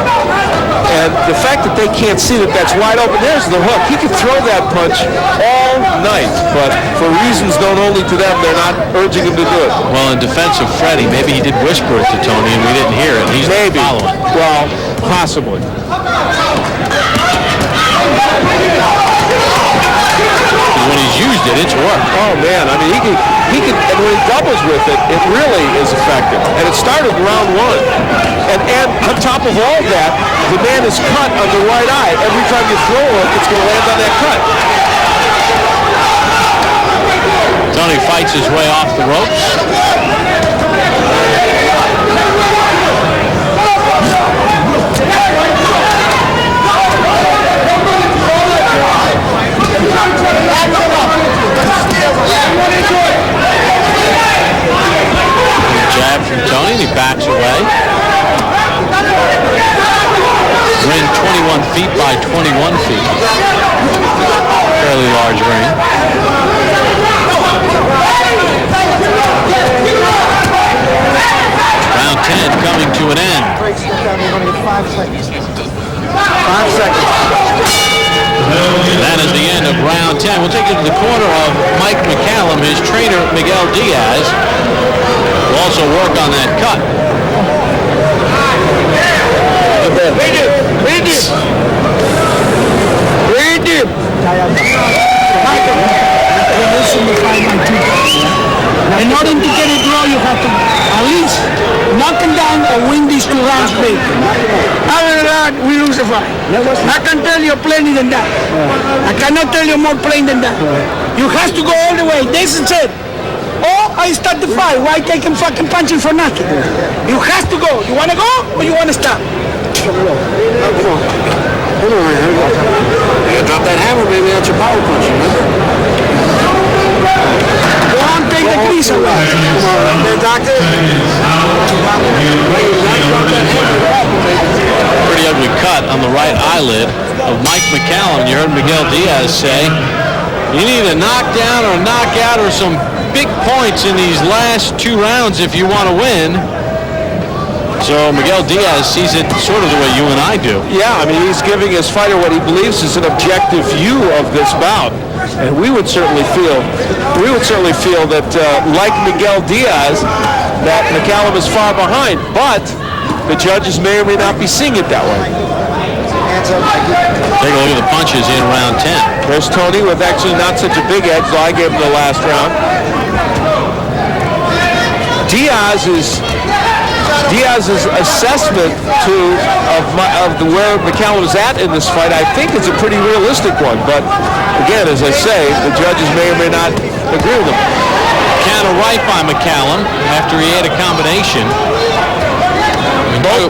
And the fact that they can't see that that's wide open, there's the hook. He could throw that punch all night, but for reasons known only to them, they're not urging him to do it. Well, in defense of Freddie, maybe he did whisper it to Toney and we didn't hear it. He's maybe not following. Well, possibly. When he's used it, it's worked. Oh man, I mean he can, and when he doubles with it, it really is effective. And it started round 1. And on top of all that, the man is cut on the right eye. Every time you throw it, it's going to land on that cut. Toney fights his way off the ropes. Jab from Toney, and he backs away. Ring 21 feet by 21 feet. Fairly large ring. Round 10 coming to an end. 5 seconds. 5 seconds. And that is the end of round 10. We'll take you to the corner of Mike McCallum, his trainer Miguel Diaz. Will also work on that cut. listen to fight like 2 points. In order to get a draw, you have to at least knock him down or win these 2 rounds big. Other than that, we lose the fight. I can tell you plenty than that. I cannot tell you more plain than that. You have to go all the way. This is it. Or I start the fight. Why take him fucking punching for nothing? You have to go. You want to go or you want to stop? Hold on, man. You gotta drop that hammer, baby. That's your power punching, man. Go on, take the grease away. Come on, man, doctor. Pretty ugly cut on the right eyelid of Mike McCallum. You heard Miguel Diaz say, you need a knockdown or a knockout or some big points in these last 2 rounds if you want to win. So Miguel Diaz sees it sort of the way you and I do. Yeah, I mean, he's giving his fighter what he believes is an objective view of this bout. And we would certainly feel that, like Miguel Diaz, that McCallum is far behind. But the judges may or may not be seeing it that way. Take a look at the punches in round 10. There's Toney with actually not such a big edge, though I gave him the last round. Diaz's assessment of where McCallum is at in this fight, I think, is a pretty realistic one. But again, as I say, the judges may or may not agree with him. Counter right by McCallum after he had a combination. Go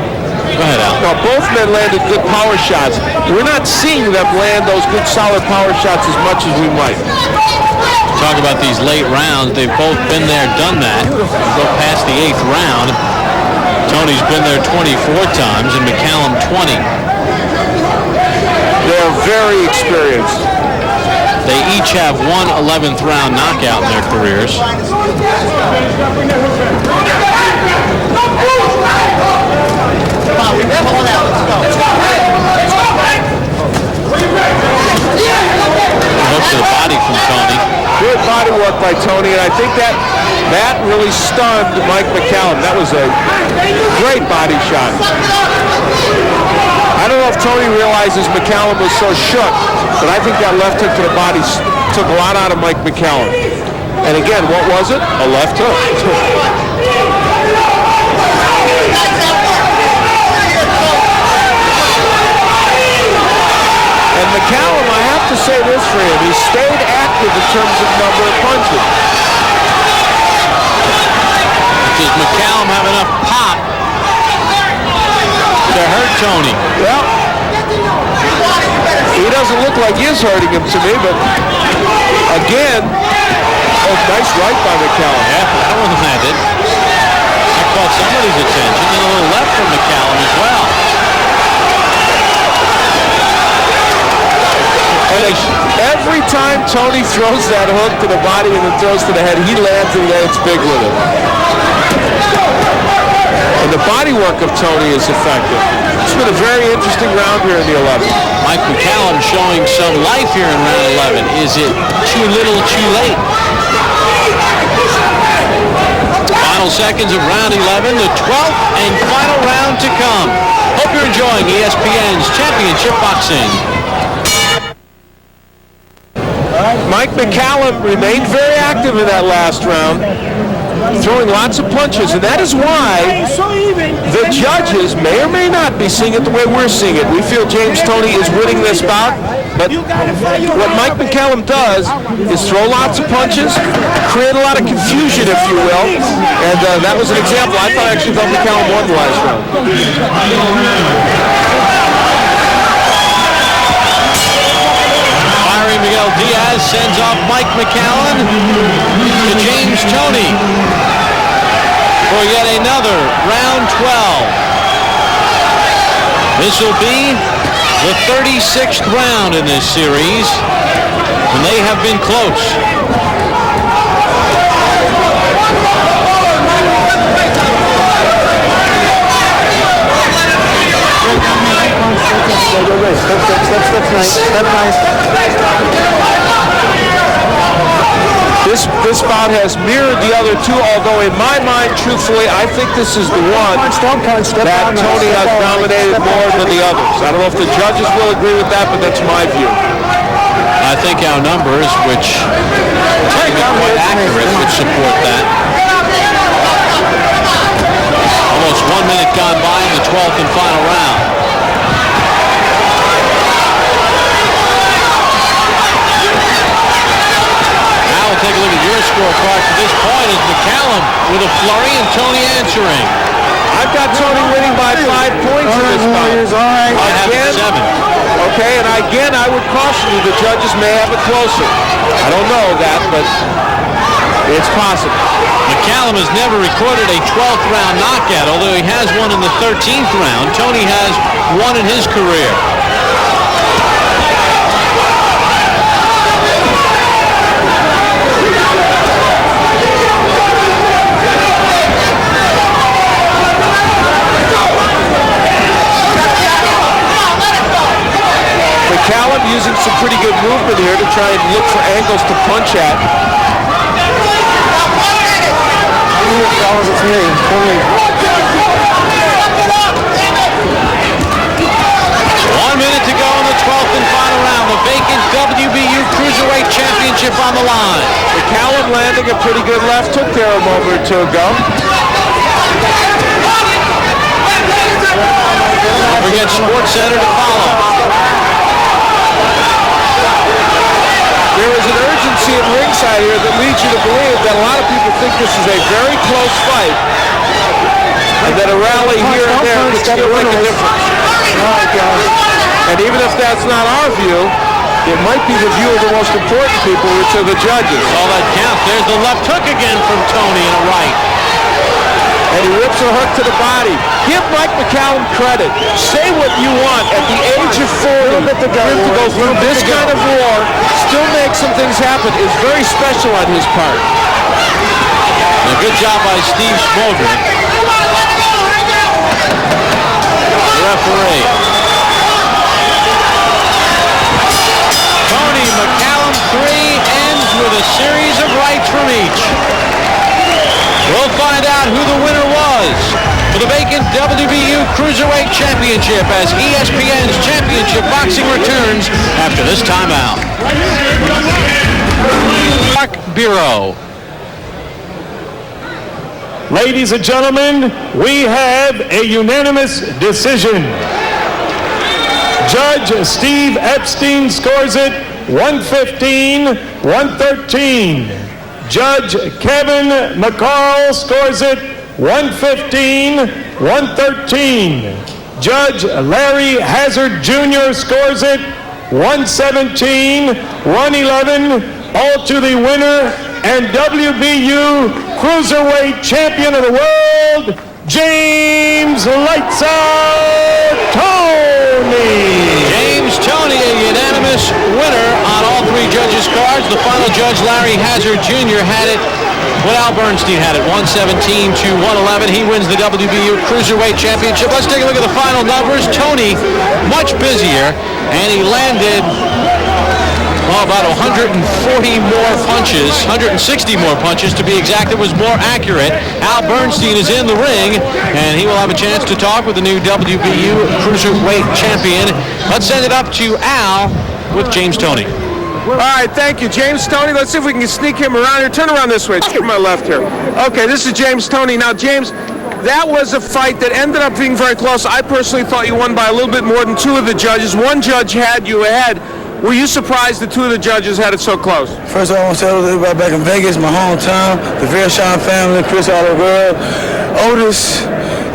ahead, Al. Now, both men landed good power shots. We're not seeing them land those good, solid power shots as much as we might. Talk about these late rounds. They've both been there, done that. Go past the 8th round. Toney's been there 24 times and McCallum 20. They're very experienced. They each have one 11th round knockout in their careers. Hook to the body from Toney. Good body work by Toney, and I think that really stunned Mike McCallum. That was a great body shot. I don't know if Toney realizes McCallum was so shook, but I think that left hook to the body took a lot out of Mike McCallum. And again, what was it? A left hook. And McCallum, I have to say this for him, he stayed active in terms of number of punches. Does McCallum have enough pop to hurt Toney? Well, he doesn't look like he's hurting him to me, but again, nice right by McCallum. Yeah, that one landed. That caught somebody's attention, and a little left from McCallum as well. And every time Toney throws that hook to the body and then throws to the head, he lands and lands big with it. And the body work of Toney is effective. It's been a very interesting round here in the 11th. Mike McCallum showing some life here in round 11. Is it too little, too late? Final seconds of round 11, the 12th and final round to come. Hope you're enjoying ESPN's Championship Boxing. Mike McCallum remained very active in that last round, throwing lots of punches, and that is why the judges may or may not be seeing it the way we're seeing it. We feel James Toney is winning this bout, but what Mike McCallum does is throw lots of punches, create a lot of confusion, if you will, and that was an example. I actually thought McCallum won the last round. Miguel Diaz sends off Mike McCallum to James Toney for yet another round 12. This will be the 36th round in this series, and they have been close. That's nice. This bout has mirrored the other two, although in my mind, truthfully, I think this is the one that Toney has dominated more than the others. I don't know if the judges will agree with that, but that's my view. I I think our numbers, which are quite accurate, would support that. Almost 1 minute gone by in the 12th and final round. Now we'll take a look at your scorecard to this point as McCallum with a flurry and Toney answering. I've got Toney winning by 5 points in this bout. I have 7. Okay, and again, I would caution you, the judges may have it closer. I don't know that, but it's possible. McCallum has never recorded a 12th round knockout, although he has one in the 13th round. Toney has one in his career. McCallum using some pretty good movement here to try and look for angles to punch at. 1 minute to go in the 12th and final round. The vacant WBU Cruiserweight Championship on the line. McCallum landing a pretty good left hook there a moment or two ago. Don't forget SportsCenter to follow. There is an urgency at ringside here that leads you to believe that a lot of people think this is a very close fight and that a rally here and there could still make a difference. And even if that's not our view, it might be the view of the most important people, which are the judges. All that counts. There's the left hook again from Toney and a right. And he whips a hook to the body. Give Mike McCallum credit. Say what you want. At the age of 40, for him to go through this kind of war, still make some things happen, is very special on his part. A good job by Steve Smogren, the referee. Toney McCallum 3 ends with a series of rights from each. We'll find out who the winner was for the vacant WBU Cruiserweight Championship as ESPN's Championship Boxing returns after this timeout. Mark Bureau. Ladies and gentlemen, we have a unanimous decision. Judge Steve Epstein scores it 115-113. Judge Kevin McCall scores it 115-113. Judge Larry Hazard Jr. scores it 117-111. All to the winner and WBU Cruiserweight Champion of the World, James Lights Out Toney. James Toney, a unanimous winner on all 3 judges' cards. The final judge, Larry Hazard Jr., had it. Well, Al Bernstein had it 117-111. He wins the WBU Cruiserweight Championship. Let's take a look at the final numbers. Toney, much busier, and he landed about 140 more punches, 160 more punches to be exact. It was more accurate. Al Bernstein is in the ring, and he will have a chance to talk with the new WBU Cruiserweight Champion. Let's send it up to Al with James Toney. All right, thank you, James Toney. Let's see if we can sneak him around here. Turn around this way. To my left here. Okay, this is James Toney. Now, James, that was a fight that ended up being very close. I personally thought you won by a little bit more than 2 of the judges. One judge had you ahead. Were you surprised that 2 of the judges had it so close? First of all, I want to tell everybody back in Vegas, my hometown, the Veershine family, Chris Oliver, Otis,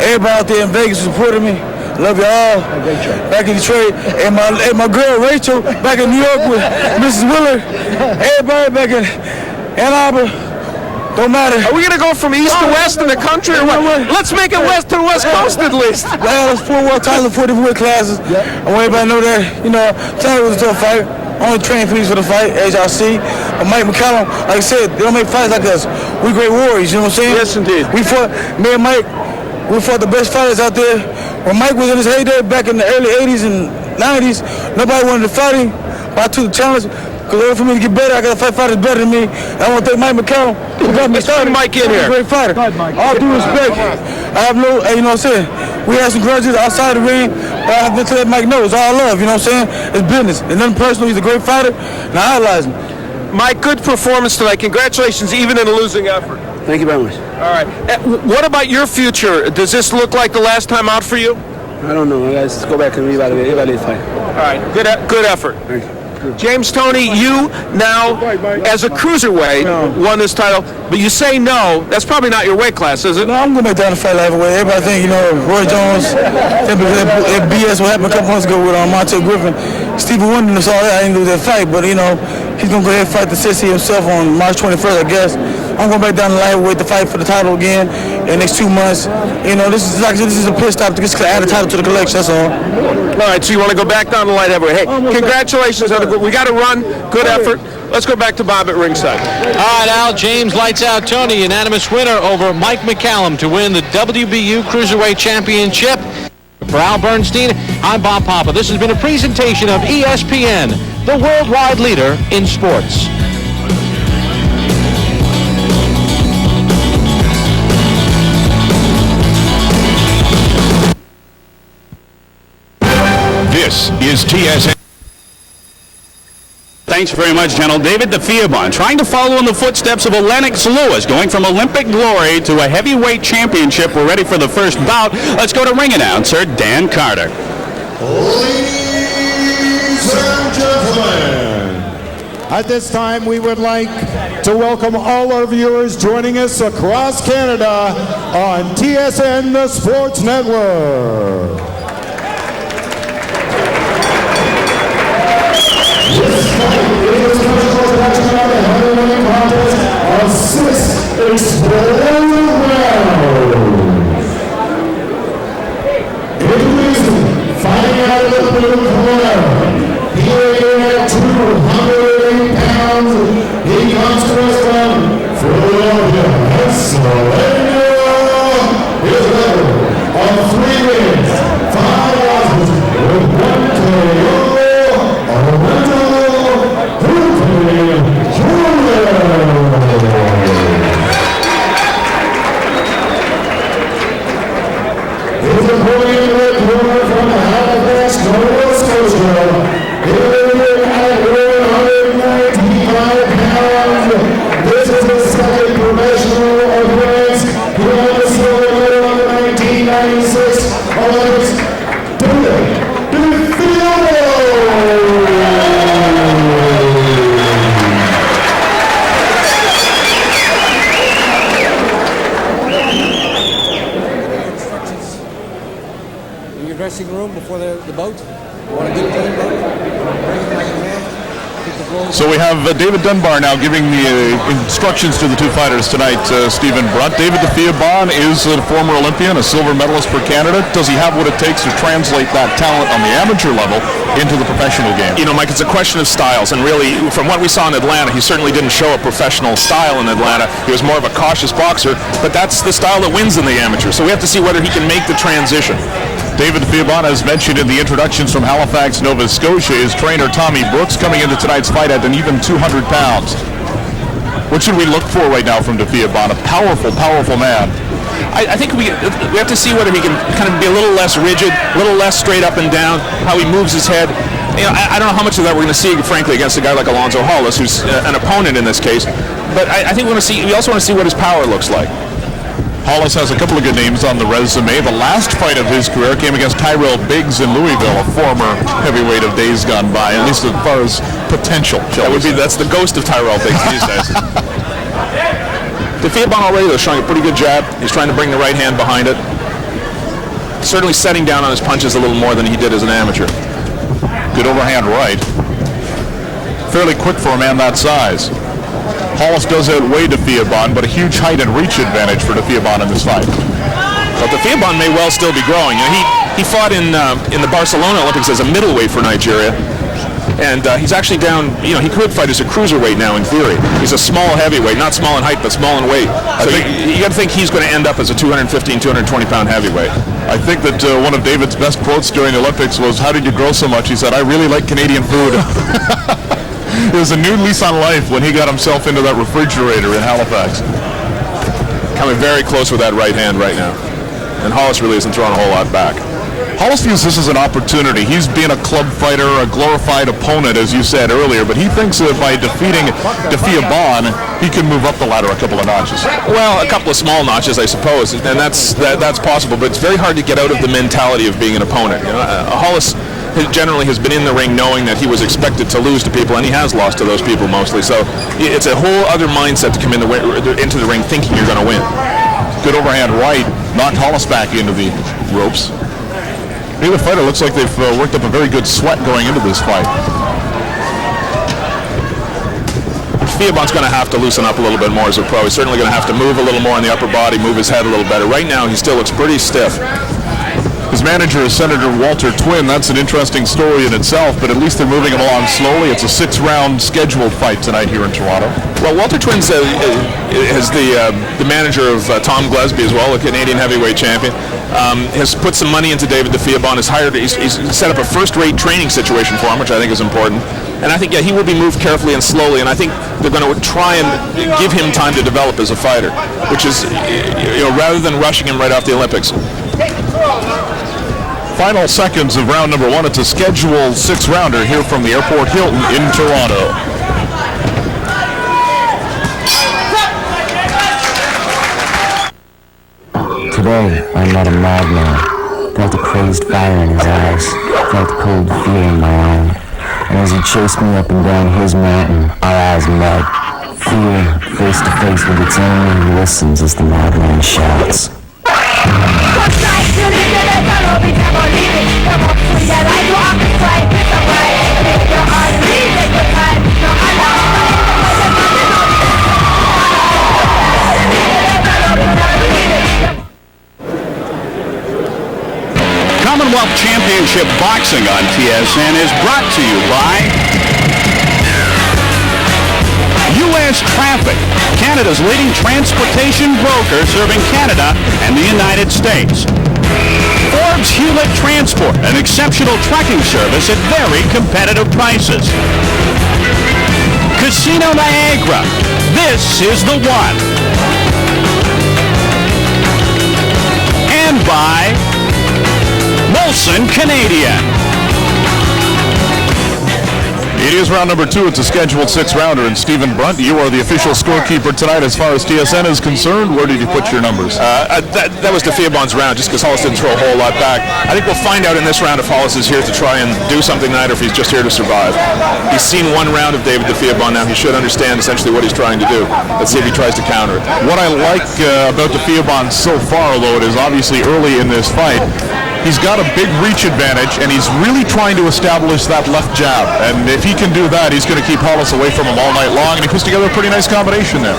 everybody out there in Vegas supported me. Love y'all. Back in Detroit, and my girl Rachel back in New York with Mrs. Willard. Everybody back in Ann Arbor. Don't matter. Are we going to go from east to west in the country or what? Let's make it west to the west coast at least. Well, there's 4 world titles and 4 different weight classes. I want everybody to know that, tonight was a tough fight. Only training piece for the fight, as y'all see. Mike McCallum, like I said, they don't make fights like us. We great warriors, you know what I'm saying? Yes, indeed. Me and Mike, we fought the best fighters out there. When Mike was in his heyday back in the early 80s and 90s, nobody wanted to fight him. But I took the challenge. Because for me to get better, I got to fight fighters better than me. I want to thank Mike McCallum who got me started. Mike in here. Great fighter. All due respect. I have no, you know what I'm saying? We had some grudges outside the ring, but I've been to let Mike know it's all love, you know what I'm saying? It's business. It's nothing personal. He's a great fighter, and I idolize him. Mike, good performance tonight. Congratulations, even in a losing effort. Thank you very much. All right. What about your future? Does this look like the last time out for you? I don't know. Let's go back and evaluate the fight. All right. Good effort. Thank you. James Toney, you now, as a cruiserweight, won this title, but you say no. That's probably not your weight class, is it? No, I'm going back down to fight heavyweight. Everybody think, Roy Jones, that BS what happened a couple months ago with Montel Griffin. Stevie Wonder and all that. I didn't lose that fight, but, he's going to go ahead and fight the Sissy himself on March 21st, I guess. I'm going back down to lightweight to fight for the title again in the next 2 months. This is a pit stop to just add a title to the collection, that's all. All right, so you want to go back down to light heavyweight. Hey, congratulations on the good. We got to run. Good effort. Let's go back to Bob at ringside. All right, Al, James lights out Toney, unanimous winner over Mike McCallum to win the WBU Cruiserweight Championship. For Al Bernstein, I'm Bob Papa. This has been a presentation of ESPN, the worldwide leader in sports. This is TSN. Thanks very much, General. David DeFeobon, trying to follow in the footsteps of Lennox Lewis, going from Olympic glory to a heavyweight championship. We're ready for the first bout. Let's go to ring announcer Dan Carter. Ladies and gentlemen, at this time we would like to welcome all our viewers joining us across Canada on TSN, the Sports Network. This fight is a heavyweight contest of 6 explosive rounds. Introducing, fighting out of the blue corner, weighing at 208 pounds, he comes to us from Philadelphia, Pennsylvania. His record of 3 wins, 5 losses, with 1 KO. So we have David Dunbar now giving the instructions to the 2 fighters tonight, Stephen Brunt. David DeFeobon is a former Olympian, a silver medalist for Canada. Does he have what it takes to translate that talent on the amateur level into the professional game? Mike, it's a question of styles, and really, from what we saw in Atlanta, he certainly didn't show a professional style in Atlanta. He was more of a cautious boxer, but that's the style that wins in the amateur, so we have to see whether he can make the transition. David DeFeobon, as mentioned in the introductions from Halifax, Nova Scotia, his trainer Tommy Brooks coming into tonight's fight at an even 200 pounds. What should we look for right now from DeFeobon? A powerful, powerful man. I think we have to see whether he can kind of be a little less rigid, a little less straight up and down, how he moves his head. I don't know how much of that we're going to see, frankly, against a guy like Alonzo Hollis, who's an opponent in this case. But I think we also want to see what his power looks like. Hollis has a couple of good names on the resume. The last fight of his career came against Tyrell Biggs in Louisville, a former heavyweight of days gone by, at least as far as potential. That's the ghost of Tyrell Biggs these days. DeFeobon already, though, showing a pretty good jab. He's trying to bring the right hand behind it. Certainly setting down on his punches a little more than he did as an amateur. Good overhand right. Fairly quick for a man that size. Hollis does outweigh DeFeobon, but a huge height and reach advantage for DeFeobon in this fight. Well, DeFeobon may well still be growing. He fought in the Barcelona Olympics as a middleweight for Nigeria, and he's actually down. He could fight as a cruiserweight now in theory. He's a small heavyweight, not small in height, but small in weight. So you got to think he's going to end up as a 215, 220-pound heavyweight. I think that one of David's best quotes during the Olympics was, "How did you grow so much?" He said, "I really like Canadian food." It was a new lease on life when he got himself into that refrigerator in Halifax. Coming very close with that right hand right now. and Hollis really isn't throwing a whole lot back. Hollis views this as an opportunity. He's been a club fighter, a glorified opponent, as you said earlier, but he thinks that by defeating Defia Bond, he can move up the ladder a couple of notches. Well, a couple of small notches, I suppose, and that's possible, but it's very hard to get out of the mentality of being an opponent. You know, Hollis generally has been in the ring knowing that he was expected to lose to people, and he has lost to those people mostly, so it's a whole other mindset to come into the ring thinking you're going to win. Good overhand right, knocked Hollis back into the ropes. Neither fighter looks like they've worked up a very good sweat going into this fight. Fiabon's going to have to loosen up a little bit more as a pro. He's certainly going to have to move a little more in the upper body, move his head a little better. Right now, he still looks pretty stiff. His manager is Senator Walter Twin. That's an interesting story in itself, but at least they're moving him along slowly. It's a 6-round scheduled fight tonight here in Toronto. Well, Walter Twin is the manager of Tom Gillespie as well, a Canadian heavyweight champion. Has put some money into David Defiabon. He's set up a first-rate training situation for him, which I think is important. And I think, he will be moved carefully and slowly, and I think they're going to try and give him time to develop as a fighter, which is, rather than rushing him right off the Olympics. Final seconds of round number 1. It's a scheduled 6-rounder here from the Airport Hilton in Toronto. Today, I met a madman. Felt a crazed fire in his eyes. Felt cold fear in my own. And as he chased me up and down his mountain, our eyes met. Fear, face to face with its enemy, listens as the madman shouts. Commonwealth Championship Boxing on TSN is brought to you by U.S. Traffic, Canada's leading transportation broker serving Canada and the United States. Forbes Hewlett Transport, an exceptional trucking service at very competitive prices. Casino Niagara, this is the one. And by Molson Canadian. It is round number 2. It's a scheduled 6-rounder. And Stephen Brunt, you are the official scorekeeper tonight as far as TSN is concerned. Where did you put your numbers? That was Defiabon's round, just because Hollis didn't throw a whole lot back. I think we'll find out in this round if Hollis is here to try and do something tonight or if he's just here to survive. He's seen one round of David Defiabon now. He should understand essentially what he's trying to do. Let's see if he tries to counter it. What I like about Defiabon so far, although it is obviously early in this fight, he's got a big reach advantage, and he's really trying to establish that left jab. And if he can do that, he's going to keep Hollis away from him all night long, and he puts together a pretty nice combination there.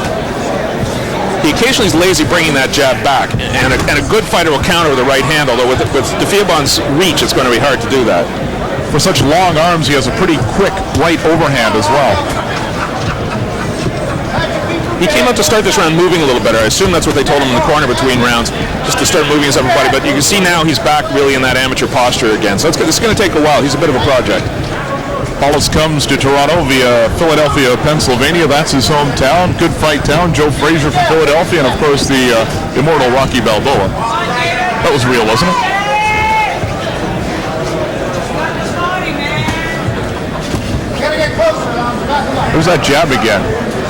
He occasionally is lazy bringing that jab back, and a good fighter will counter with a right hand, although with Defiabon's reach, it's going to be hard to do that. For such long arms, he has a pretty quick right overhand as well. He came up to start this round moving a little better. I assume that's what they told him in the corner between rounds, just to start moving his upper body. But you can see now he's back really in that amateur posture again. So it's going to take a while. He's a bit of a project. Hollis comes to Toronto via Philadelphia, Pennsylvania. That's his hometown. Good fight town. Joe Frazier from Philadelphia, and of course the immortal Rocky Balboa. That was real, wasn't it? There's that jab again.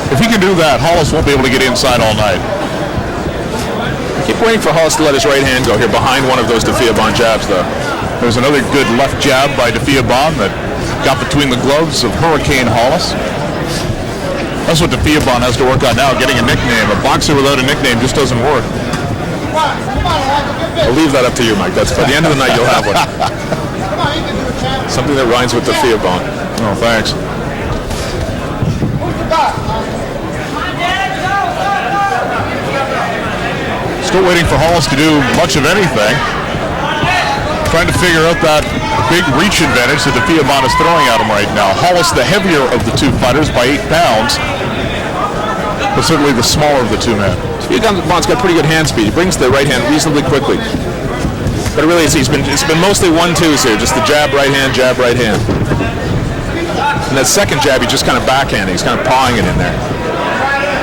If he can do that, Hollis won't be able to get inside all night. I keep waiting for Hollis to let his right hand go here behind one of those Defiabon jabs, though. There's another good left jab by Defiabon that got between the gloves of Hurricane Hollis. That's what Defiabon has to work on now, getting a nickname. A boxer without a nickname just doesn't work. I'll leave that up to you, Mike. That's by the end of the night you'll have one. Something that rhymes with Defiabon. Oh, thanks. Still waiting for Hollis to do much of anything. Trying to figure out that big reach advantage that Defiabon is throwing at him right now. Hollis, the heavier of the two fighters by 8 pounds, but certainly the smaller of the two men. Defiabon's got pretty good hand speed. He brings the right hand reasonably quickly. But really, it's been mostly 1-2s here. Just the jab, right hand, jab, right hand. And that second jab, he's just kind of backhanding. He's kind of pawing it in there.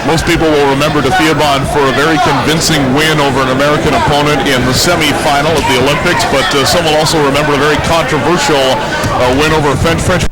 Most people will remember DeFeobon for a very convincing win over an American opponent in the semifinal of the Olympics, but some will also remember a very controversial win over a French